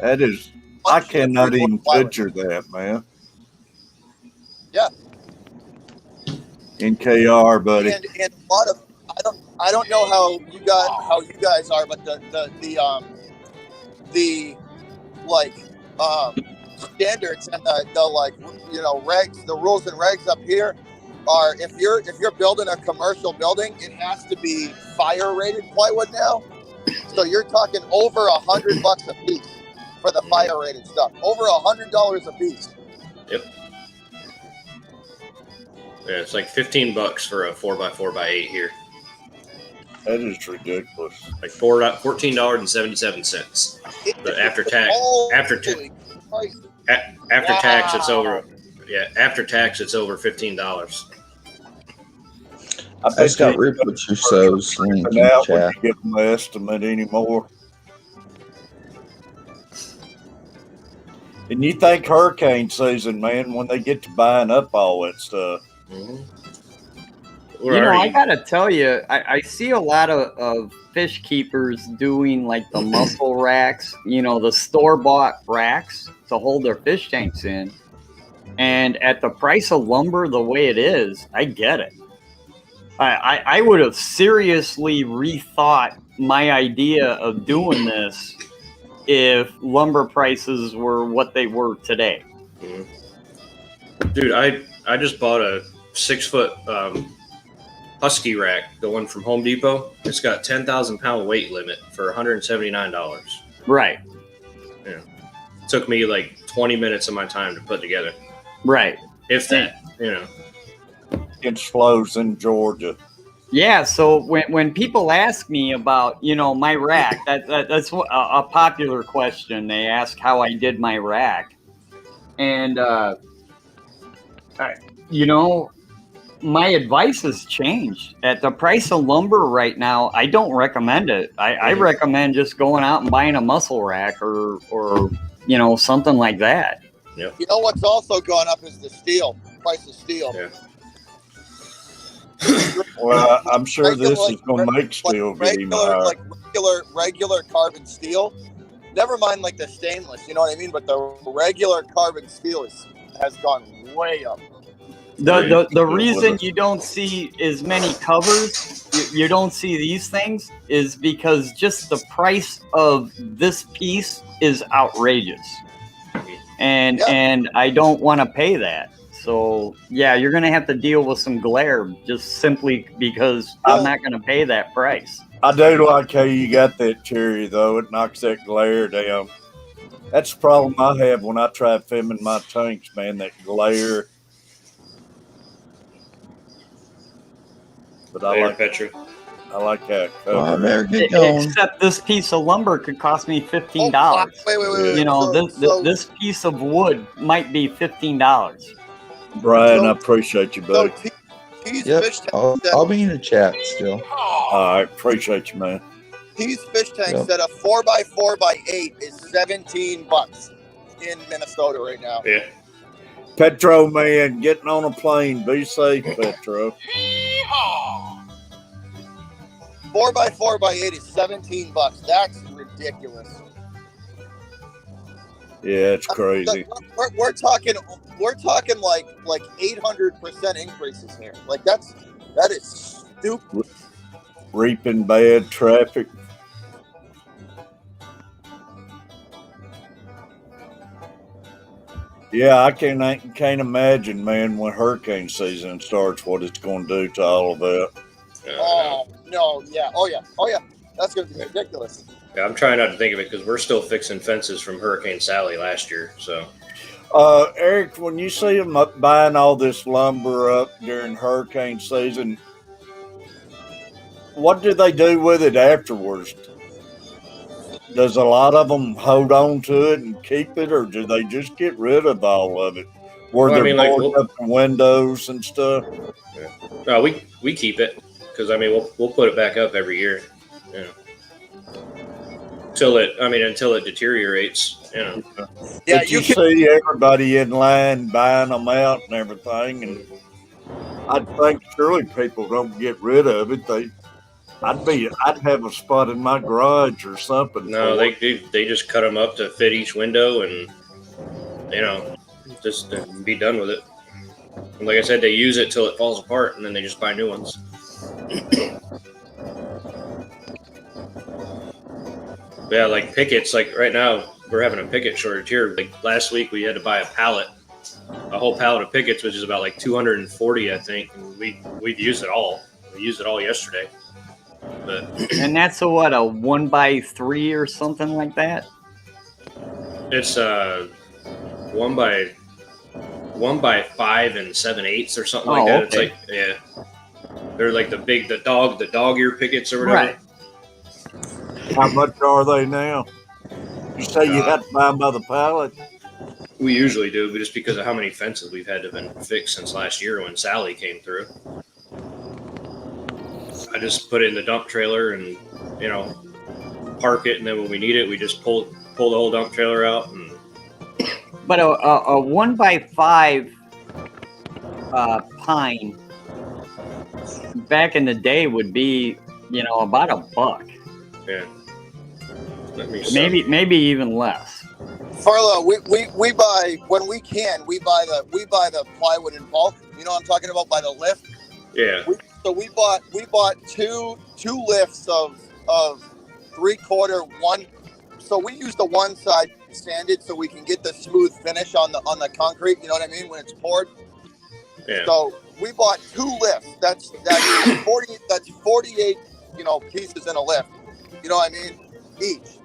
That is, I cannot even picture that, man. Yeah. In KR, buddy. And a lot of I don't know how you guys are, but the standards and the regs, the rules and regs up here are if you're building a commercial building, it has to be fire rated plywood now. So you're talking over $100 a piece for the fire rated stuff. Over $100 a piece. Yep. Yeah, it's like $15 for a 4x4x8 here. That is ridiculous. Like $14.77. But after tax, it's over. Yeah, after tax, it's over $15. I just got ripped with your so's link in the chat. You give them an estimate anymore. And you think hurricane season, man, when they get to buying up all that stuff. Mm-hmm. I gotta tell you, I see a lot of fish keepers doing like the muscle racks, the store-bought racks to hold their fish tanks in. And at the price of lumber the way it is, I get it. I would have seriously rethought my idea of doing this if lumber prices were what they were today. Mm-hmm. Dude, I just bought a 6-foot Husky rack, the one from Home Depot. It's got 10,000 pound weight limit for $179. Right. Yeah. It took me like 20 minutes of my time to put together. Right. If that, It flows in Georgia. Yeah, so when people ask me about, my rack, that's a popular question. They ask how I did my rack. And, my advice has changed. At the price of lumber right now, I don't recommend it. I recommend just going out and buying a muscle rack or something like that. Yep. You know what's also gone up is the steel, price of steel. Yeah. Well, I'm sure this is going to make steel get even higher. Like regular carbon steel. Never mind like the stainless, you know what I mean? But the regular carbon steel has gone way up. The reason you don't see as many covers, you don't see these things, is because just the price of this piece is outrageous, and I don't want to pay that. So yeah, you're gonna have to deal with some glare just simply because I'm not gonna pay that price. I do like how you got that cherry though. It knocks that glare down. That's the problem I have when I try filming my tanks, man. That glare. But I like Petra. I like that. Except this piece of lumber could cost me $15. Wait. This piece of wood might be $15. Brian, I appreciate you, buddy. Yep, I'll be in the chat still. I appreciate you, man. T's Fish Tank said a 4x4x8 is $17 in Minnesota right now. Yeah. Petro, man, getting on a plane. Be safe, Petro. 4x4x8 is $17. That's ridiculous. Yeah, it's crazy. We're talking like 800% increases here. Like that is stupid. Reaping bad traffic. Yeah, I can't imagine, man, when hurricane season starts, what it's going to do to all of that. Oh no! Yeah! Oh yeah! That's going to be ridiculous. Yeah, I'm trying not to think of it because we're still fixing fences from Hurricane Sally last year. So, Eric, when you see them buying all this lumber up during hurricane season, what do they do with it afterwards? Does a lot of them hold on to it and keep it, or do they just get rid of all of it? They're boarding up the windows and stuff? Yeah. No, we keep it because we'll put it back up every year. Yeah. Until it deteriorates. Yeah, but you see everybody in line buying them out and everything, and I'd think surely people don't get rid of it. I'd have a spot in my garage or something. No, they just cut them up to fit each window, and just be done with it. And like I said, they use it till it falls apart, and then they just buy new ones. Yeah, like pickets. Like right now, we're having a picket shortage here. Like last week, we had to buy a whole pallet of pickets, which is about like 240, I think. And we've used it all. We used it all yesterday. And that's a 1x3 or something like that. It's 1x5 and 7/8 or something like that. Okay. It's like they're like the dog ear pickets or whatever. Right. How much are they now? You say you have to buy them by the pallet? We usually do, but just because of how many fences we've had to have been fixed since last year when Sally came through. I just put it in the dump trailer and, park it, and then when we need it, we just pull the whole dump trailer out. But a 1x5 pine back in the day would be, about $1. Yeah. Maybe even less. Farlow, we buy when we can. We buy the plywood in bulk. You know what I'm talking about, by the lift. Yeah. So we bought two lifts of 3/4 one. So we use the one side sanded so we can get the smooth finish on the concrete. You know what I mean, when it's poured. Yeah. So we bought 2 lifts. That's 40. That's 48. Pieces in a lift. You know what I mean, each.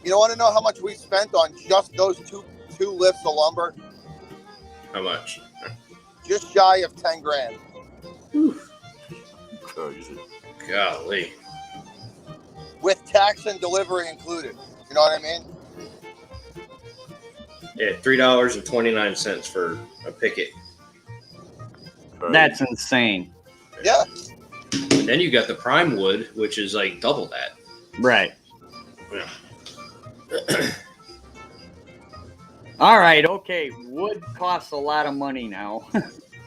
You want to know how much we spent on just those two lifts of lumber? How much? Just shy of $10,000. Crazy. Golly. with tax and delivery included. You know what I mean? Yeah, $3.29 for a picket. That's insane. Yeah. And then you got the prime wood, which is like double that. Right. Yeah. All right. Okay. Wood costs a lot of money now.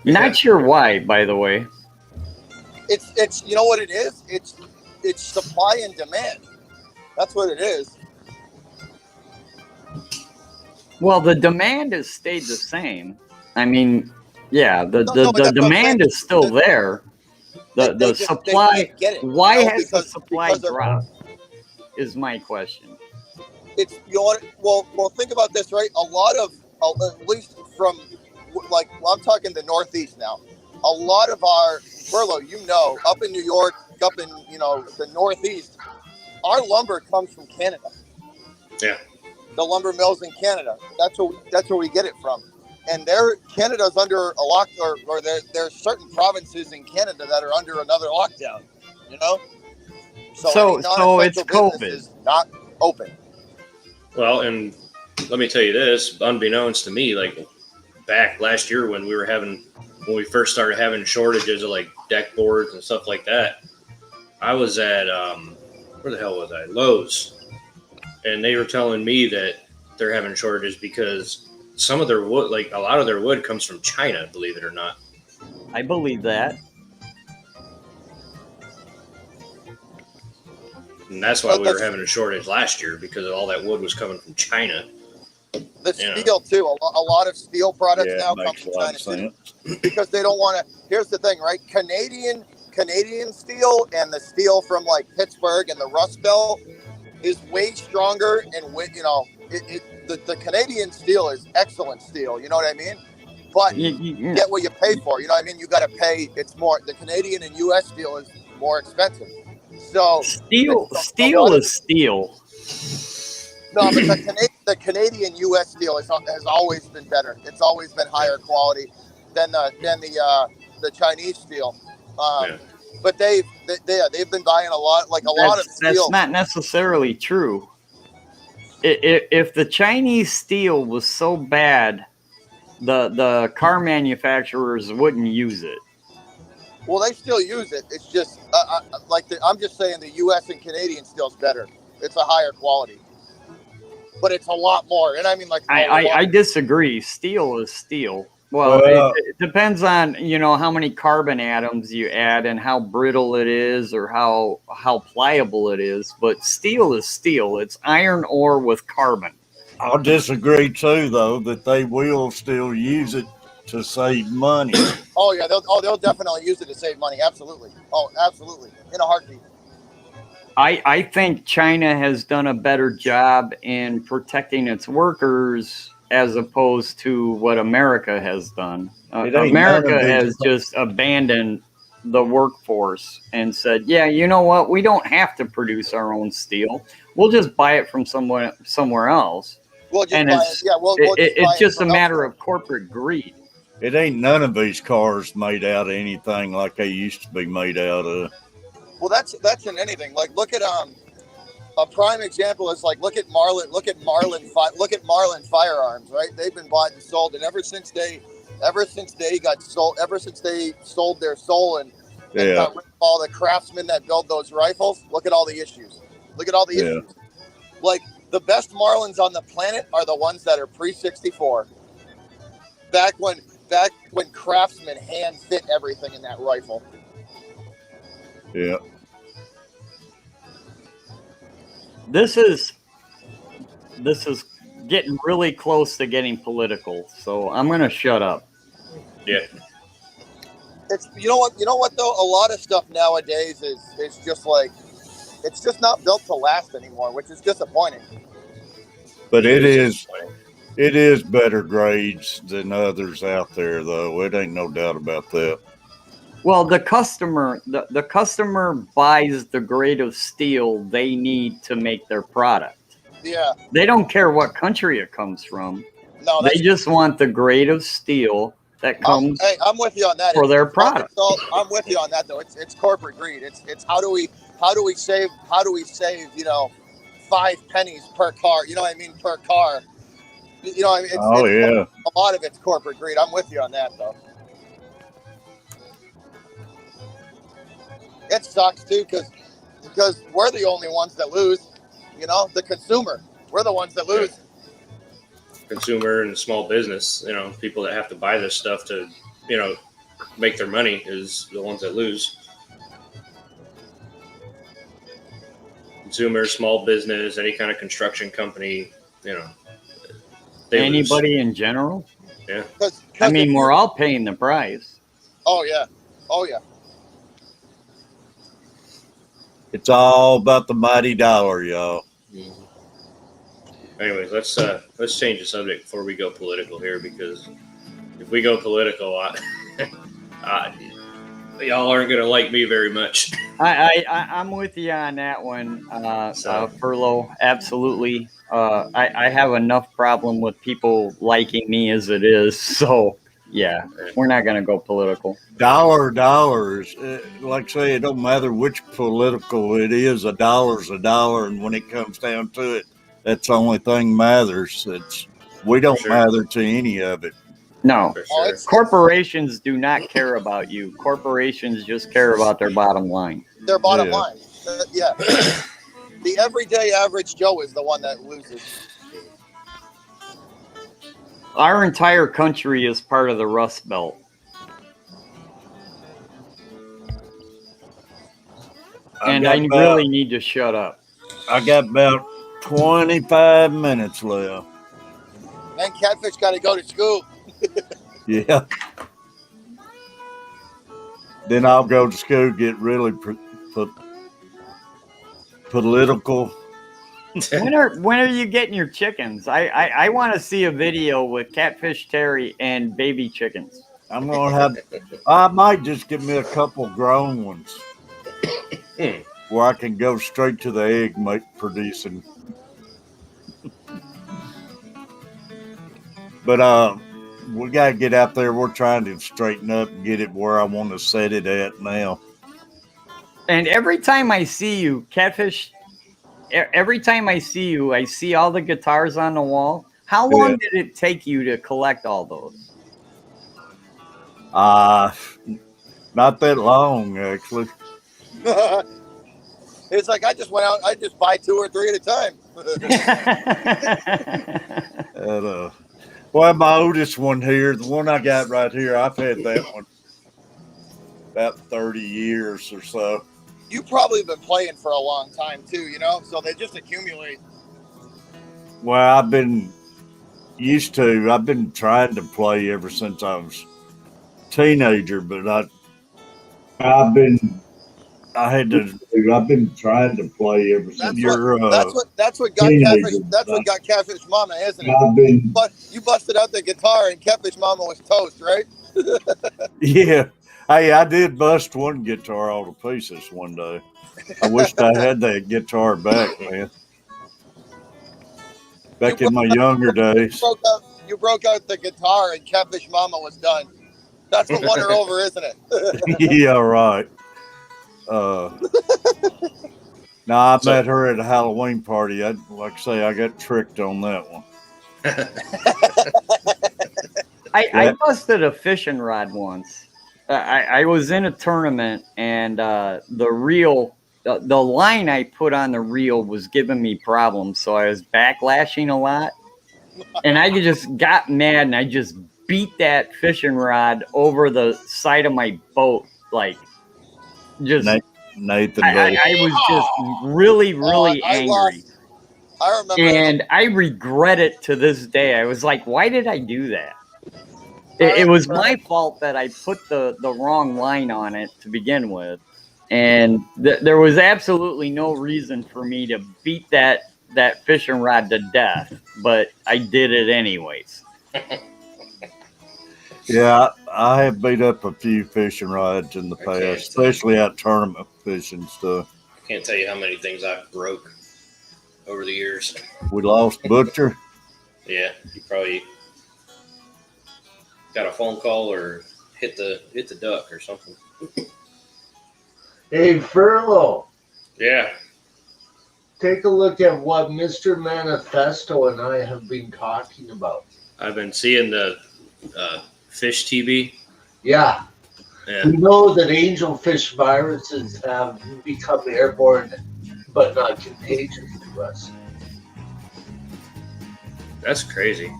Not sure why, by the way. It's you know what it is? It's supply and demand. That's what it is. Well, the demand has stayed the same. I mean, yeah, the No, but that's what I'm demand saying. is still there. The They just- supply. they can't get it, Why you know, has the supply because of- dropped? Is my question. It's you know what? Well, think about this, right? A lot of, at least from, like, well, I'm talking the Northeast now. A lot of our Burlo, you know, up in New York, up in the Northeast, our lumber comes from Canada. Yeah. The lumber mills in Canada. That's where we get it from. And Canada's under a lock, or there's certain provinces in Canada that are under another lockdown. You know. So any non-essential it's COVID. business is not open. Well, and let me tell you this, unbeknownst to me, like back last year when we first started having shortages of like deck boards and stuff like that, I was at where the hell was I? Lowe's, and they were telling me that they're having shortages because some of their wood, like a lot of their wood, comes from China. Believe it or not. I believe that. And that's why we were having a shortage last year, because all that wood was coming from China. The steel too. A lot of steel products now come from China too, because they don't want to. Here's the thing, right? Canadian steel and the steel from like Pittsburgh and the Rust Belt is way stronger, and the Canadian steel is excellent steel. You know what I mean? But you get what you pay for. You know what I mean? You got to pay. It's more. The Canadian and U.S. steel is more expensive. So steel is steel. No, but the Canadian U.S. steel has always been better. It's always been higher quality than the Chinese steel. But they've been buying a lot of steel. That's not necessarily true. If the Chinese steel was so bad, the car manufacturers wouldn't use it. Well, they still use it. It's just I'm just saying the U.S. and Canadian steel is better. It's a higher quality, but it's a lot more. And I mean, like I disagree. Steel is steel. Well, it depends on how many carbon atoms you add and how brittle it is or how pliable it is. But steel is steel. It's iron ore with carbon. I'll disagree too, though, that they will still use it to save money. Oh yeah, they'll definitely use it to save money. Absolutely. Oh, absolutely. In a heartbeat. I think China has done a better job in protecting its workers as opposed to what America has done. America has just abandoned the workforce and said, yeah, you know what? We don't have to produce our own steel. We'll just buy it from somewhere else. We'll just and buy it. Yeah, it's just a matter of corporate greed. It ain't none of these cars made out of anything like they used to be made out of. Well, that's in anything. Like, look at a prime example is like look at Marlin firearms, right? They've been bought and sold, and ever since they sold their soul and got rid of all the craftsmen that build those rifles. Look at all the issues. Issues. Like the best Marlins on the planet are the ones that are pre-64. Back when craftsmen hand fit everything in that rifle. Yeah. This is getting really close to getting political, so I'm gonna shut up. Yeah. It's you know what though, a lot of stuff nowadays is just like it's just not built to last anymore, which is disappointing. But it is better grades than others out there, though. It ain't no doubt about that. Well, the customer buys the grade of steel they need to make their product. Yeah. They don't care what country it comes from. No, they just want the grade of steel that comes Hey, I'm with you on that. for their product. I'm with you on that though. It's corporate greed. It's how do we save 5 pennies per car? You know what I mean, per car. You know what I mean? Yeah. A lot of it's corporate greed. I'm with you on that though. It sucks too because we're the only ones that lose. You know, the consumer. We're the ones that lose. Consumer and small business, people that have to buy this stuff to, make their money is the ones that lose. Consumer, small business, any kind of construction company, they Anybody lose. in general? Yeah. I mean, we're all paying the price. Oh yeah. It's all about the mighty dollar, y'all. Mm-hmm. Anyways, let's change the subject before we go political here, because if we go political, y'all aren't going to like me very much. I'm with you on that one, Furlough. Absolutely. I have enough problem with people liking me as it is. So, yeah, we're not going to go political. Dollars. Like I say, it don't matter which political it is. A dollar's a dollar. And when it comes down to it, that's the only thing matters. We don't matter to any of it. No, sure. Corporations do not care about you. Corporations just care about their bottom line. Their bottom line. Yeah. The everyday average Joe is the one that loses. Our entire country is part of the Rust Belt. And I really need to shut up. I got about 25 minutes left. Then Catfish got to go to school. Yeah. Then I'll go to school, get really political. When are you getting your chickens? I want to see a video with Catfish Terry and baby chickens. I might just get me a couple grown ones where I can go straight to the egg producing. But we got to get out there. We're trying to straighten up and get it where I want to set it at now. And every time I see you, Catfish, every time I see you, I see all the guitars on the wall. How long did it take you to collect all those? Not that long, actually. It's like I just went out. I just buy 2 or 3 at a time. Well, my oldest one here, the one I got right here, I've had that one about 30 years or so. You've probably been playing for a long time too, so they just accumulate. Well, I've been trying to play ever since I was a teenager, but I've been trying to play ever since. That's what got Catfish. That's what got Catfish Mama, isn't it? But you busted out the guitar and Catfish Mama was toast, right? Yeah. Hey, I did bust one guitar all to pieces one day. I wished I had that guitar back, man. Back in my younger days. You broke out the guitar and Catfish Mama was done. That's what won her over, isn't it? Yeah, right. I met her at a Halloween party. I got tricked on that one. I busted a fishing rod once. I was in a tournament, and the line I put on the reel was giving me problems, so I was backlashing a lot, and I just got mad, and I just beat that fishing rod over the side of my boat, like just. Nathan, I was just really angry. I remember, and I regret it to this day. I was like, why did I do that? It was my fault that I put the wrong line on it to begin with. And there was absolutely no reason for me to beat that fishing rod to death, but I did it anyways. Yeah, I have beat up a few fishing rods in the past, especially out tournament fishing stuff. I can't tell you how many things I've broke over the years. We lost Butcher. Yeah, you probably. got a phone call or hit the duck or something. Hey, Furlough, Yeah. take a look at what Mr. Manifesto and I have been talking about. I've been seeing the fish TB. Yeah. Yeah. We know that angelfish viruses have become airborne but not contagious to us. That's crazy.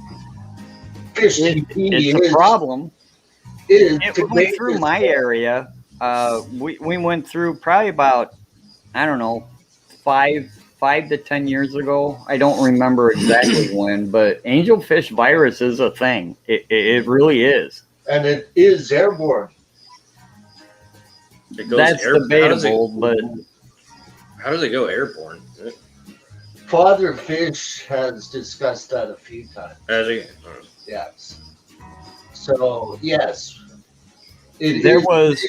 Fish It's TB a problem. is It went through my area. We went through probably about, I don't know, 5 to 10 years ago. I don't remember exactly when, but angelfish virus is a thing. It really is. And it is airborne. It goes That's debatable, but how does it go airborne? Father Fish has discussed that a few times. Has he? Yes. So, yes. there was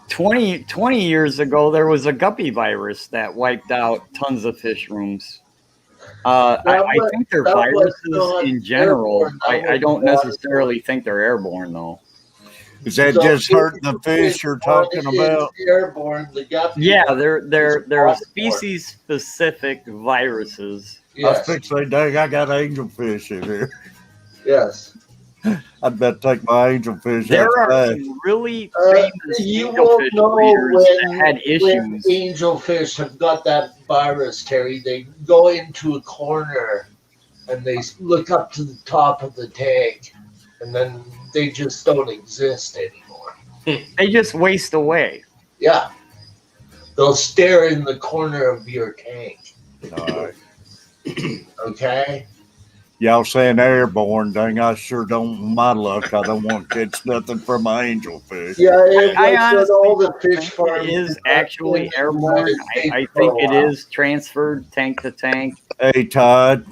20 years ago, there was a guppy virus that wiped out tons of fish rooms. I think they're viruses in general. I don't necessarily think they're airborne, though. Is that just hurting the fish you're talking about? Airborne, the guppy. Yeah, they're species-specific viruses. I was fixing dang, I got angelfish in here. Yes. I'd better take my angelfish. There are outside. some really famous You won't angelfish know breeders that had when issues. angelfish have got that virus, Terry. They go into a corner and they look up to the top of the tank, and then they just don't exist anymore. They just waste away. Yeah. They'll stare in the corner of your tank. All right. Okay? Y'all saying airborne, dang, I sure don't, my luck, I don't want to catch nothing from my angelfish. Yeah, I honestly all the fish think farms it is actually airborne. I think it is transferred tank to tank. Hey, Todd.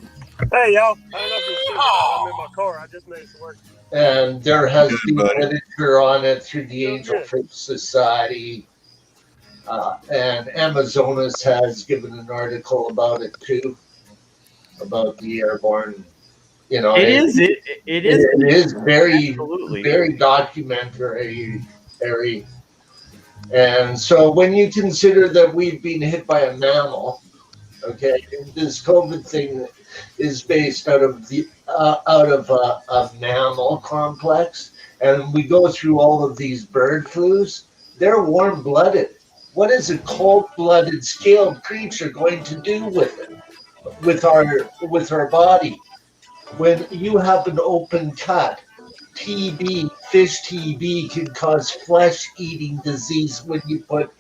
Hey, y'all. I don't know if you've seen it. I'm in my car. I just made it to work. And there has Good, been buddy. literature on it through the Oh, good. Angelfish Society. And Amazonas has given an article about it too, about the airborne. You know, It is very, absolutely. very documentary. And so when you consider that we've been hit by a mammal, okay, this COVID thing is based out of a mammal complex, and we go through all of these bird flus. They're warm-blooded. What is a cold-blooded scaled creature going to do with it, with our body? When you have an open cut, TB, fish TB can cause flesh-eating disease when you put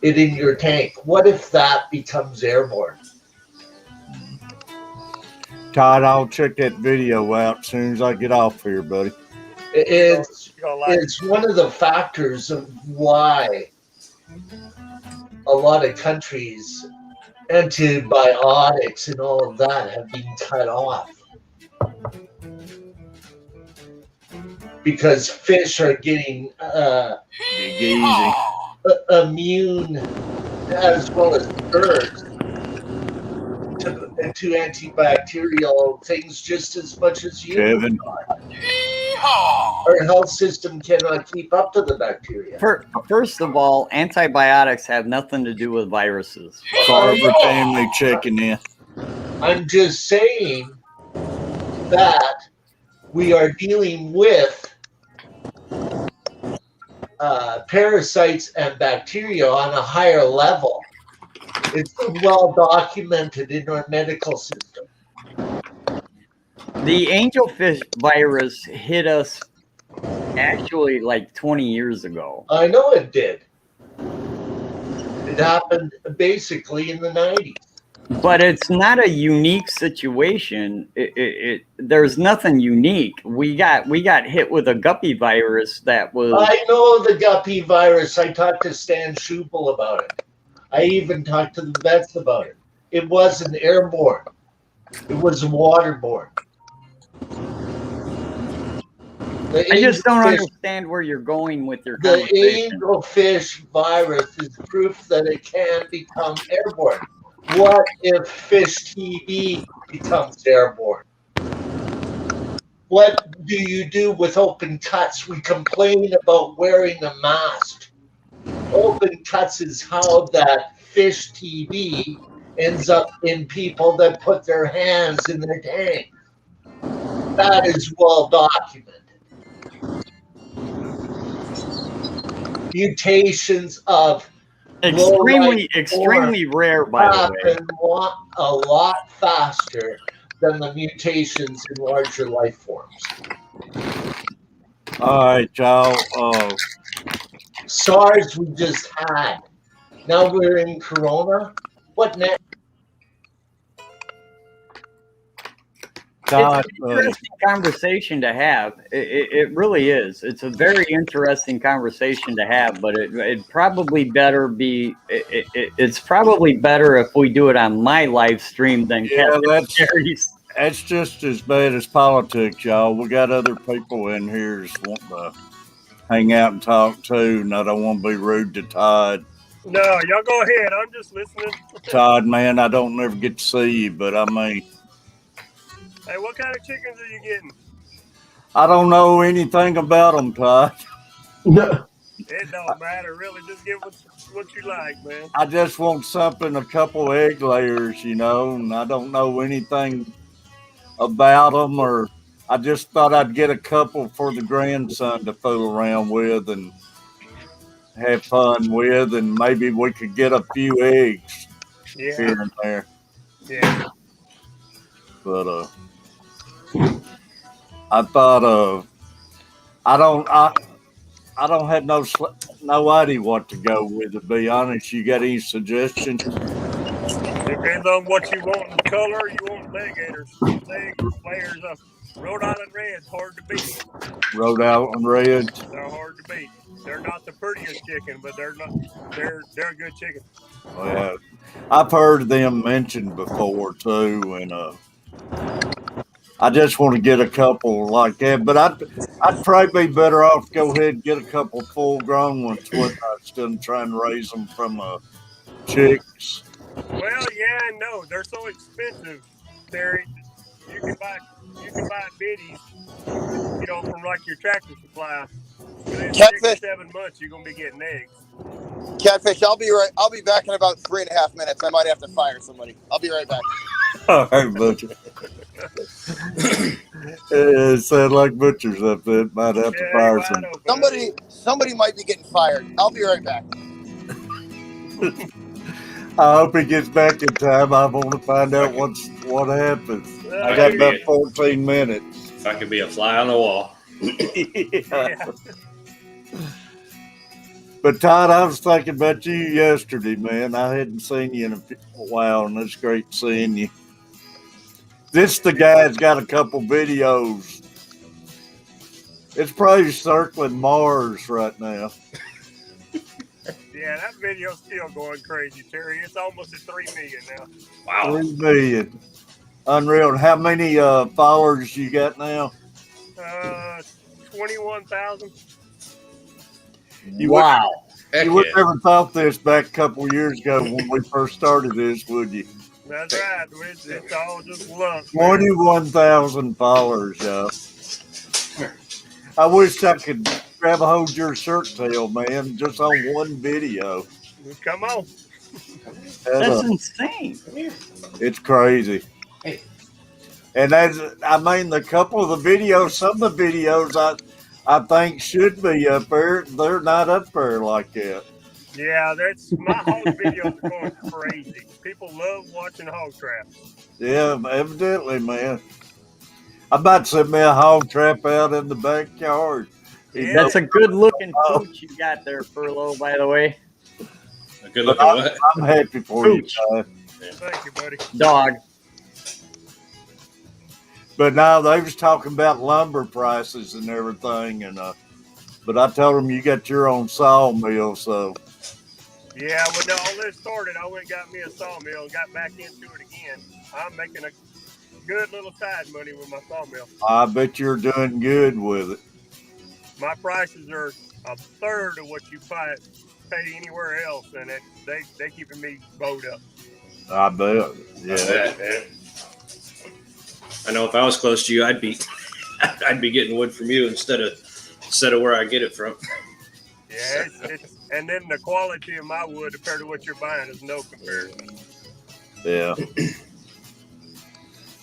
it in your tank. What if that becomes airborne? Todd, I'll check that video out as soon as I get off here, buddy. It's You're gonna like it. it's one of the factors of why a lot of countries, antibiotics and all of that have been cut off. Because fish are getting Big easy. immune, as well as birds, to antibacterial things just as much as you. Kevin. Our health system cannot keep up to the bacteria. First of all, antibiotics have nothing to do with viruses. Carver family checking in. I'm just saying that we are dealing with parasites and bacteria on a higher level. It's well documented in our medical system. The angelfish virus hit us actually like 20 years ago. I know it did. It happened basically in the 90s. But it's not a unique situation. There's nothing unique. We got hit with a guppy virus that was. I know the guppy virus. I talked to Stan Schupel about it. I even talked to the vets about it. It wasn't airborne. It was waterborne. I just don't understand where you're going with your The conversation. angelfish virus is proof that it can become airborne. What if fish TB becomes airborne? What do you do with open cuts? We complain about wearing a mask. Open cuts is how that fish TV ends up in people that put their hands in their tank. That is well documented. Mutations of extremely rare, by the way. happen a lot faster than the mutations in larger life forms. All right, y'all. SARS we just had. Now we're in Corona. What next? Todd, It's an interesting conversation to have. It really is. It's a very interesting conversation to have, but it probably better be. It's probably better if we do it on my live stream than Catfish. That's just as bad as politics, y'all. We got other people in here that want to hang out and talk too, and I don't want to be rude to Todd. No, y'all go ahead. I'm just listening. Todd, man, I don't never get to see you, but I mean, Hey, what kind of chickens are you getting? I don't know anything about them, Todd. No. It don't matter, really. Just get what you like, man. I just want something, a couple egg layers, you know, and I don't know anything about them, or I just thought I'd get a couple for the grandson to fool around with and have fun with, and maybe we could get a few eggs here and there. Yeah. But I thought I don't have no idea what to go with, to be honest. You got any suggestions? Depends on what you want in color. You want legators. Egg layers of Rhode Island Red's hard to beat. Rhode Island Reds. They're hard to beat. They're not the prettiest chicken, but they're a good chicken. Well, I've heard them mentioned before too, and I just want to get a couple like that. But I'd probably be better off to go ahead and get a couple full grown ones instead of trying to raise them from chicks. Well, yeah and no. They're so expensive, Terry. You can buy biddies, you know, from like your Tractor Supply. Within 6 or 7 months, you're gonna be getting eggs. Catfish, I'll be back in about 3.5 minutes. I might have to fire somebody. I'll be right back. All right, Butcher. It sounds like Butcher's up there. Might have to fire Somebody might be getting fired. I'll be right back. I hope he gets back in time. I want to find out what happens. I got about 14 minutes. If I could be a fly on the wall. Yeah. But Todd, I was thinking about you yesterday, man. I hadn't seen you in a while, and it's great seeing you. This the guy that's got a couple videos. It's probably circling Mars right now. Yeah, that video's still going crazy, Terry. It's almost at 3 million now. Wow. 3 million. Unreal. And how many followers you got now? 21,000. You would never thought this back a couple years ago when we first started this, would you? That's right. It's all just luck. 21,000 followers, y'all. I wish I could grab a hold of your shirt tail, man, just on one video. Come on. That's insane. It's crazy. And the couple of the videos, some of the videos I think should be up there, they're not up there like that. Yeah, my hog videos are going crazy. People love watching hog traps. Yeah, evidently, man. I'm about to set me a hog trap out in the backyard. Yeah. That's a good looking pooch you got there, Furlow, by the way. A good looking what? I'm happy for you, guys. Thank you, buddy. Dog. But now they was talking about lumber prices and everything, and but I told them you got your own sawmill, so. Yeah, when all this started, I went and got me a sawmill and got back into it again. I'm making a good little side money with my sawmill. I bet you're doing good with it. My prices are a third of what you pay anywhere else, and they keeping me bowed up. I bet. Yeah. I know if I was close to you, I'd be. I'd be getting wood from you instead of where I get it from. Yeah, and then the quality of my wood compared to what you're buying is no comparison. Yeah.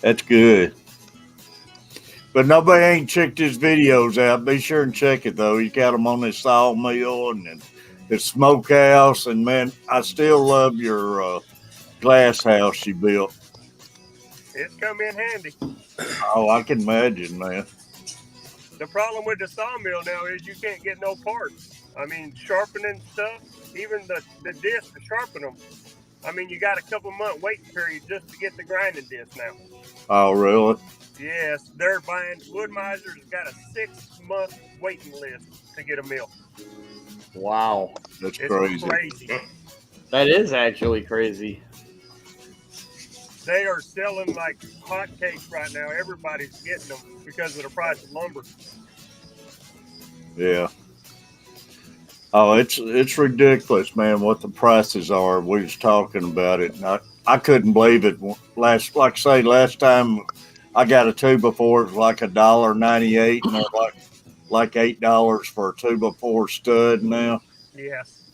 That's good. But nobody ain't checked his videos out. Be sure and check it, though. You got them on this sawmill and the smokehouse. And, man, I still love your glass house you built. It's come in handy. Oh, I can imagine, man. The problem with the sawmill now is you can't get no parts. I mean, sharpening stuff, even the disc to sharpen them. I mean, you got a couple month waiting period just to get the grinding disc now. Oh, really? Yes, they're buying. Wood-Miser's got a 6-month waiting list to get a mill. Wow. That's It's crazy. That is actually crazy. They are selling like hotcakes right now. Everybody's getting them because of the price of lumber. Yeah. Oh, it's ridiculous, man, what the prices are. We was talking about it, and I couldn't believe it. Last time I got a 2x4, it was like $1.98, and they're like $8 for a 2x4 stud now. Yes.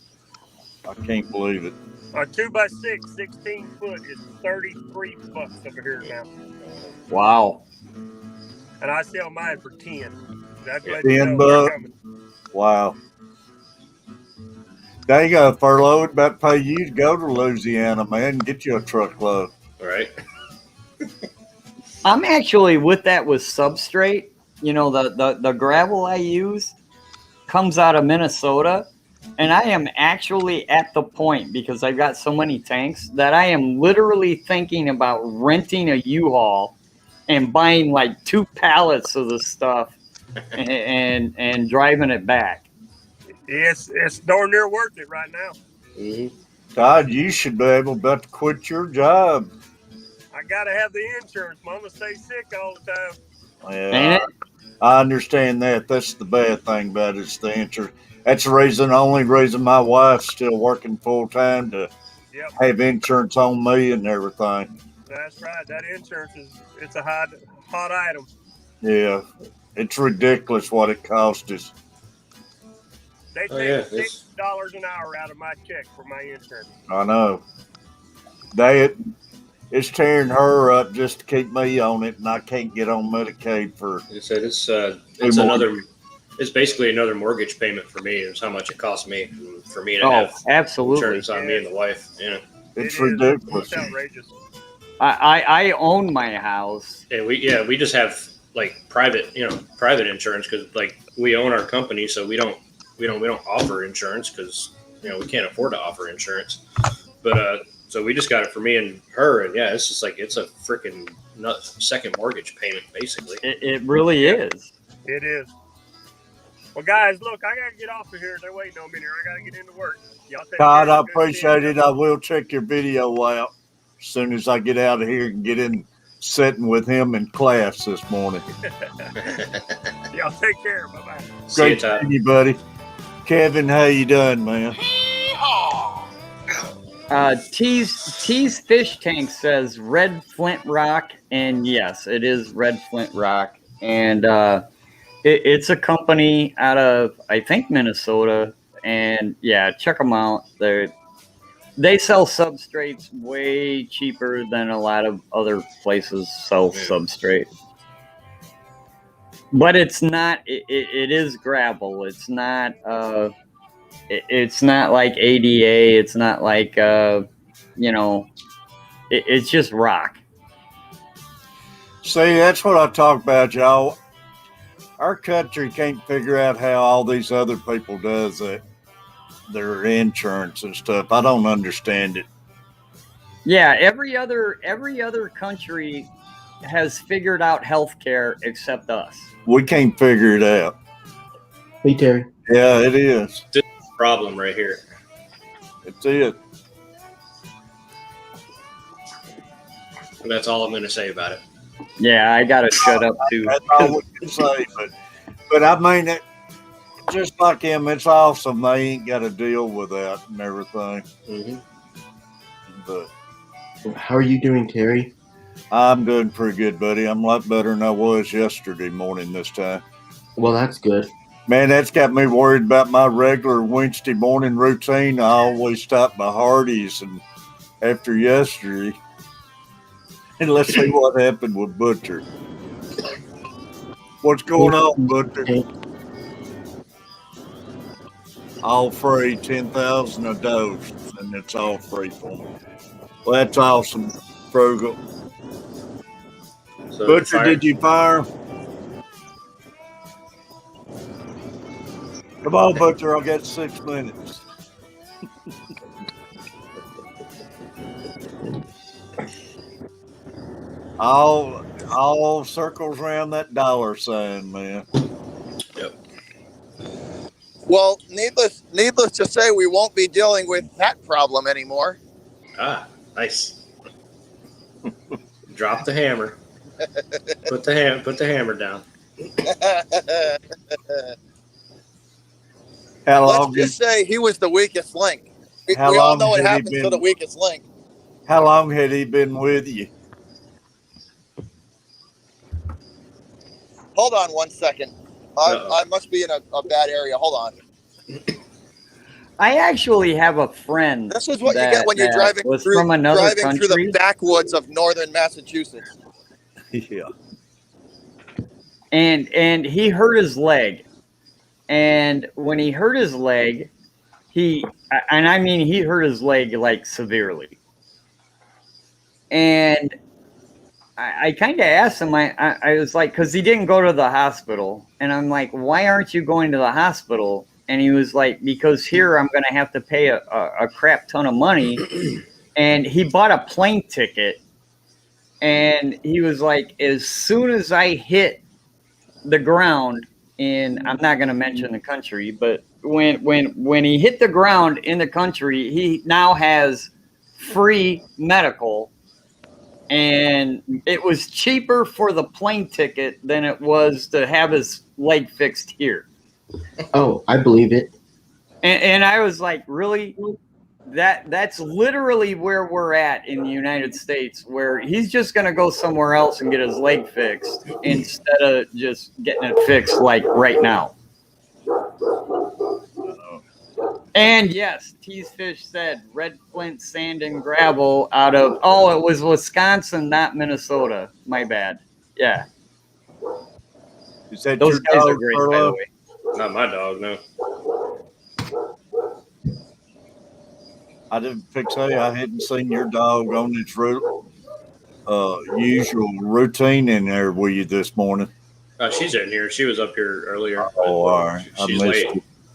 I can't believe it. A 2x6, 16 foot is $33 over here now. Wow. And I sell mine for 10. That's what $10. Wow. There you go, Furlough. It about pay you to go to Louisiana, man, and get you a truckload. All right. I'm actually with that with substrate. You know, the gravel I use comes out of Minnesota. And I am actually at the point, because I've got so many tanks, that I am literally thinking about renting a U-Haul and buying like 2 pallets of the stuff and driving it back. It's darn near worth it right now. Mm-hmm. Todd, you should be about to quit your job. I gotta have the insurance. Mama stays sick all the time. Yeah, I understand that. That's the bad thing about it, is the insurance. That's the only reason my wife's still working full time, to have insurance on me and everything. That's right. That insurance it's a hot item. Yeah, it's ridiculous what it costs us. They take $6 an hour out of my check for my insurance. I know. It's tearing her up just to keep me on it, and I can't get on Medicaid for. Like I said, it's basically another mortgage payment for me. It's how much it costs me for me to have insurance on me and the wife. Yeah, it's ridiculous. It's outrageous. I own my house, and we just have like private insurance, because like we own our company, so we don't offer insurance because we can't afford to offer insurance. But so we just got it for me and her, and it's just like it's a freaking second mortgage payment basically. It really is. It is. Well, guys, look, I gotta get off of here. They're waiting on me here. I gotta get into work. Y'all take Todd, care. I appreciate it. I will check your video out as soon as I get out of here and get in sitting with him in class this morning. Y'all take care. Bye-bye. Great to see you, buddy. Kevin, how you doing, man? T's Fish Tank says red flint rock, and yes, it is red flint rock, and it's a company out of, I think, Minnesota, and check them out. They sell substrates way cheaper than a lot of other places sell substrate. But it's not. It is gravel. It's not. It's not like ADA. It's not like It's just rock. See, that's what I talk about, y'all. Our country can't figure out how all these other people does it. Their insurance and stuff. I don't understand it. Yeah, every other country has figured out healthcare except us. We can't figure it out. Hey, Terry. Yeah, it is. This is the problem right here. It's it. And that's all I'm going to say about it. Yeah, I got to shut up too. That's all we can say. But I mean, it, just like him, it's awesome. They ain't got to deal with that and everything. Mm-hmm. But how are you doing, Terry? I'm doing pretty good, buddy. I'm a lot better than I was yesterday morning this time. Well, that's good. Man, that's got me worried about my regular Wednesday morning routine. I always stop by Hardee's, and after yesterday, and let's see what happened with Butcher. What's going on, Butcher? All free, 10,000 a dose, and it's all free for me. Well, that's awesome, Frugal. So Butcher, did you fire him? Come on, Butcher, I'll get 6 minutes. all circles around that dollar sign, man. Yep. Well, needless to say, we won't be dealing with that problem anymore. Ah, nice. Drop the hammer. Put the hammer down. Let's just say he was the weakest link. We all know what happens to the weakest link. How long had he been with you? Hold on 1 second. I must be in a bad area. Hold on. I actually have a friend. This is what you get when you're driving through the backwoods of northern Massachusetts. Yeah. And he hurt his leg. And when he hurt his leg, he hurt his leg like severely. And I kind of asked him, I was like, because he didn't go to the hospital. And I'm like, why aren't you going to the hospital? And he was like, because here I'm going to have to pay a crap ton of money. And he bought a plane ticket. And he was like, as soon as I hit the ground in, I'm not going to mention the country, but when he hit the ground in the country, he now has free medical. And it was cheaper for the plane ticket than it was to have his leg fixed here. Oh, I believe it. And I was like, really? That's literally where we're at in the United States, where he's just going to go somewhere else and get his leg fixed instead of just getting it fixed like right now. And yes, Teasefish said red flint, sand, and gravel out of, it was Wisconsin, not Minnesota. My bad. Yeah. Is that Those your guys dog, are great, Furlough? by the way. Not my dog, no. I didn't fix it. I hadn't seen your dog on its usual routine in there with you this morning. She's in here. She was up here earlier. Oh, all right.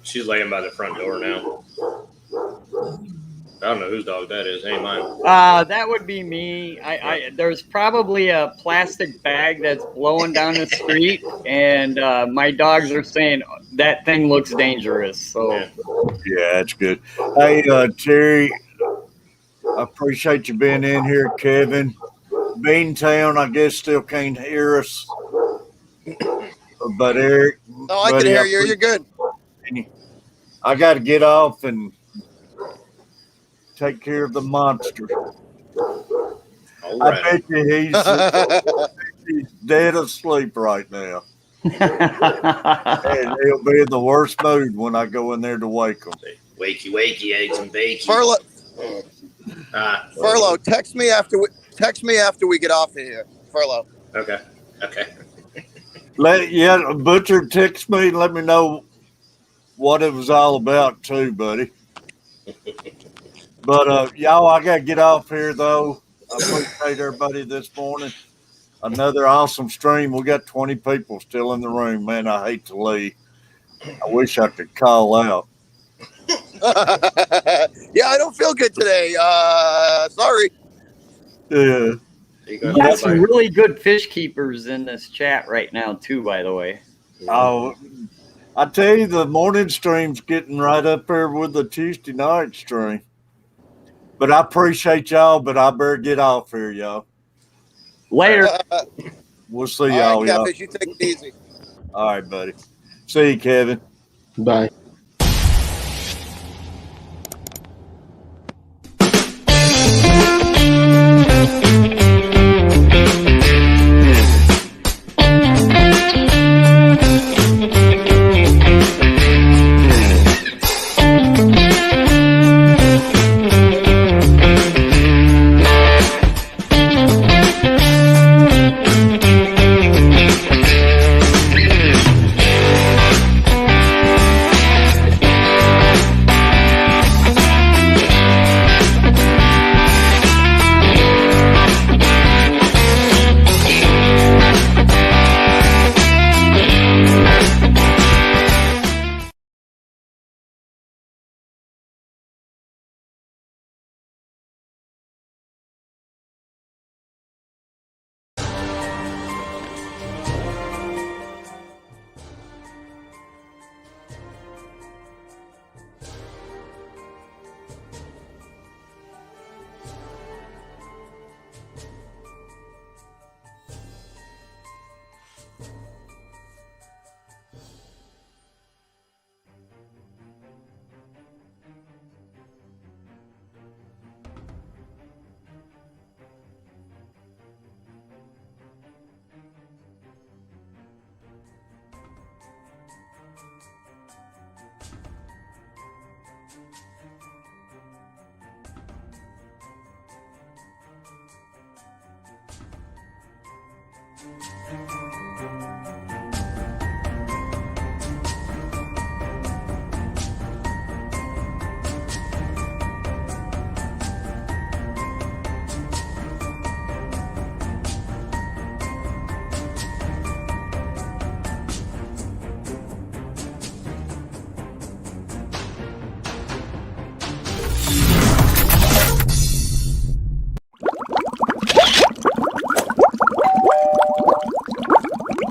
She's laying by the front door now. I don't know whose dog that is. Ain't mine. That would be me. There's probably a plastic bag that's blowing down the street, and my dogs are saying that thing looks dangerous. So yeah, that's good. Hey, Terry, I appreciate you being in here, Kevin. Beantown, I guess, still can't hear us, but Eric. No, I can hear you. You're good. I got to get off and take care of the monster. All I right. bet you he's dead asleep right now. And he'll be in the worst mood when I go in there to wake him. Wakey, eggs and bacon. Furlough, text me after we get off of here. Furlough. Okay. Butcher, text me and let me know what it was all about too, buddy. But y'all, I gotta get off here though. I appreciate everybody this morning. Another awesome stream. We got 20 people still in the room, man. I hate to leave. I wish I could call out. Yeah, I don't feel good today. Sorry. Yeah. You got some really good fish keepers in this chat right now too, by the way. Oh, I tell you, the morning stream's getting right up there with the Tuesday night stream. But I appreciate y'all, but I better get off here, y'all. Later. We'll see y'all. All right, Catfish, you take it easy. All right, buddy. See you, Kevin. Bye.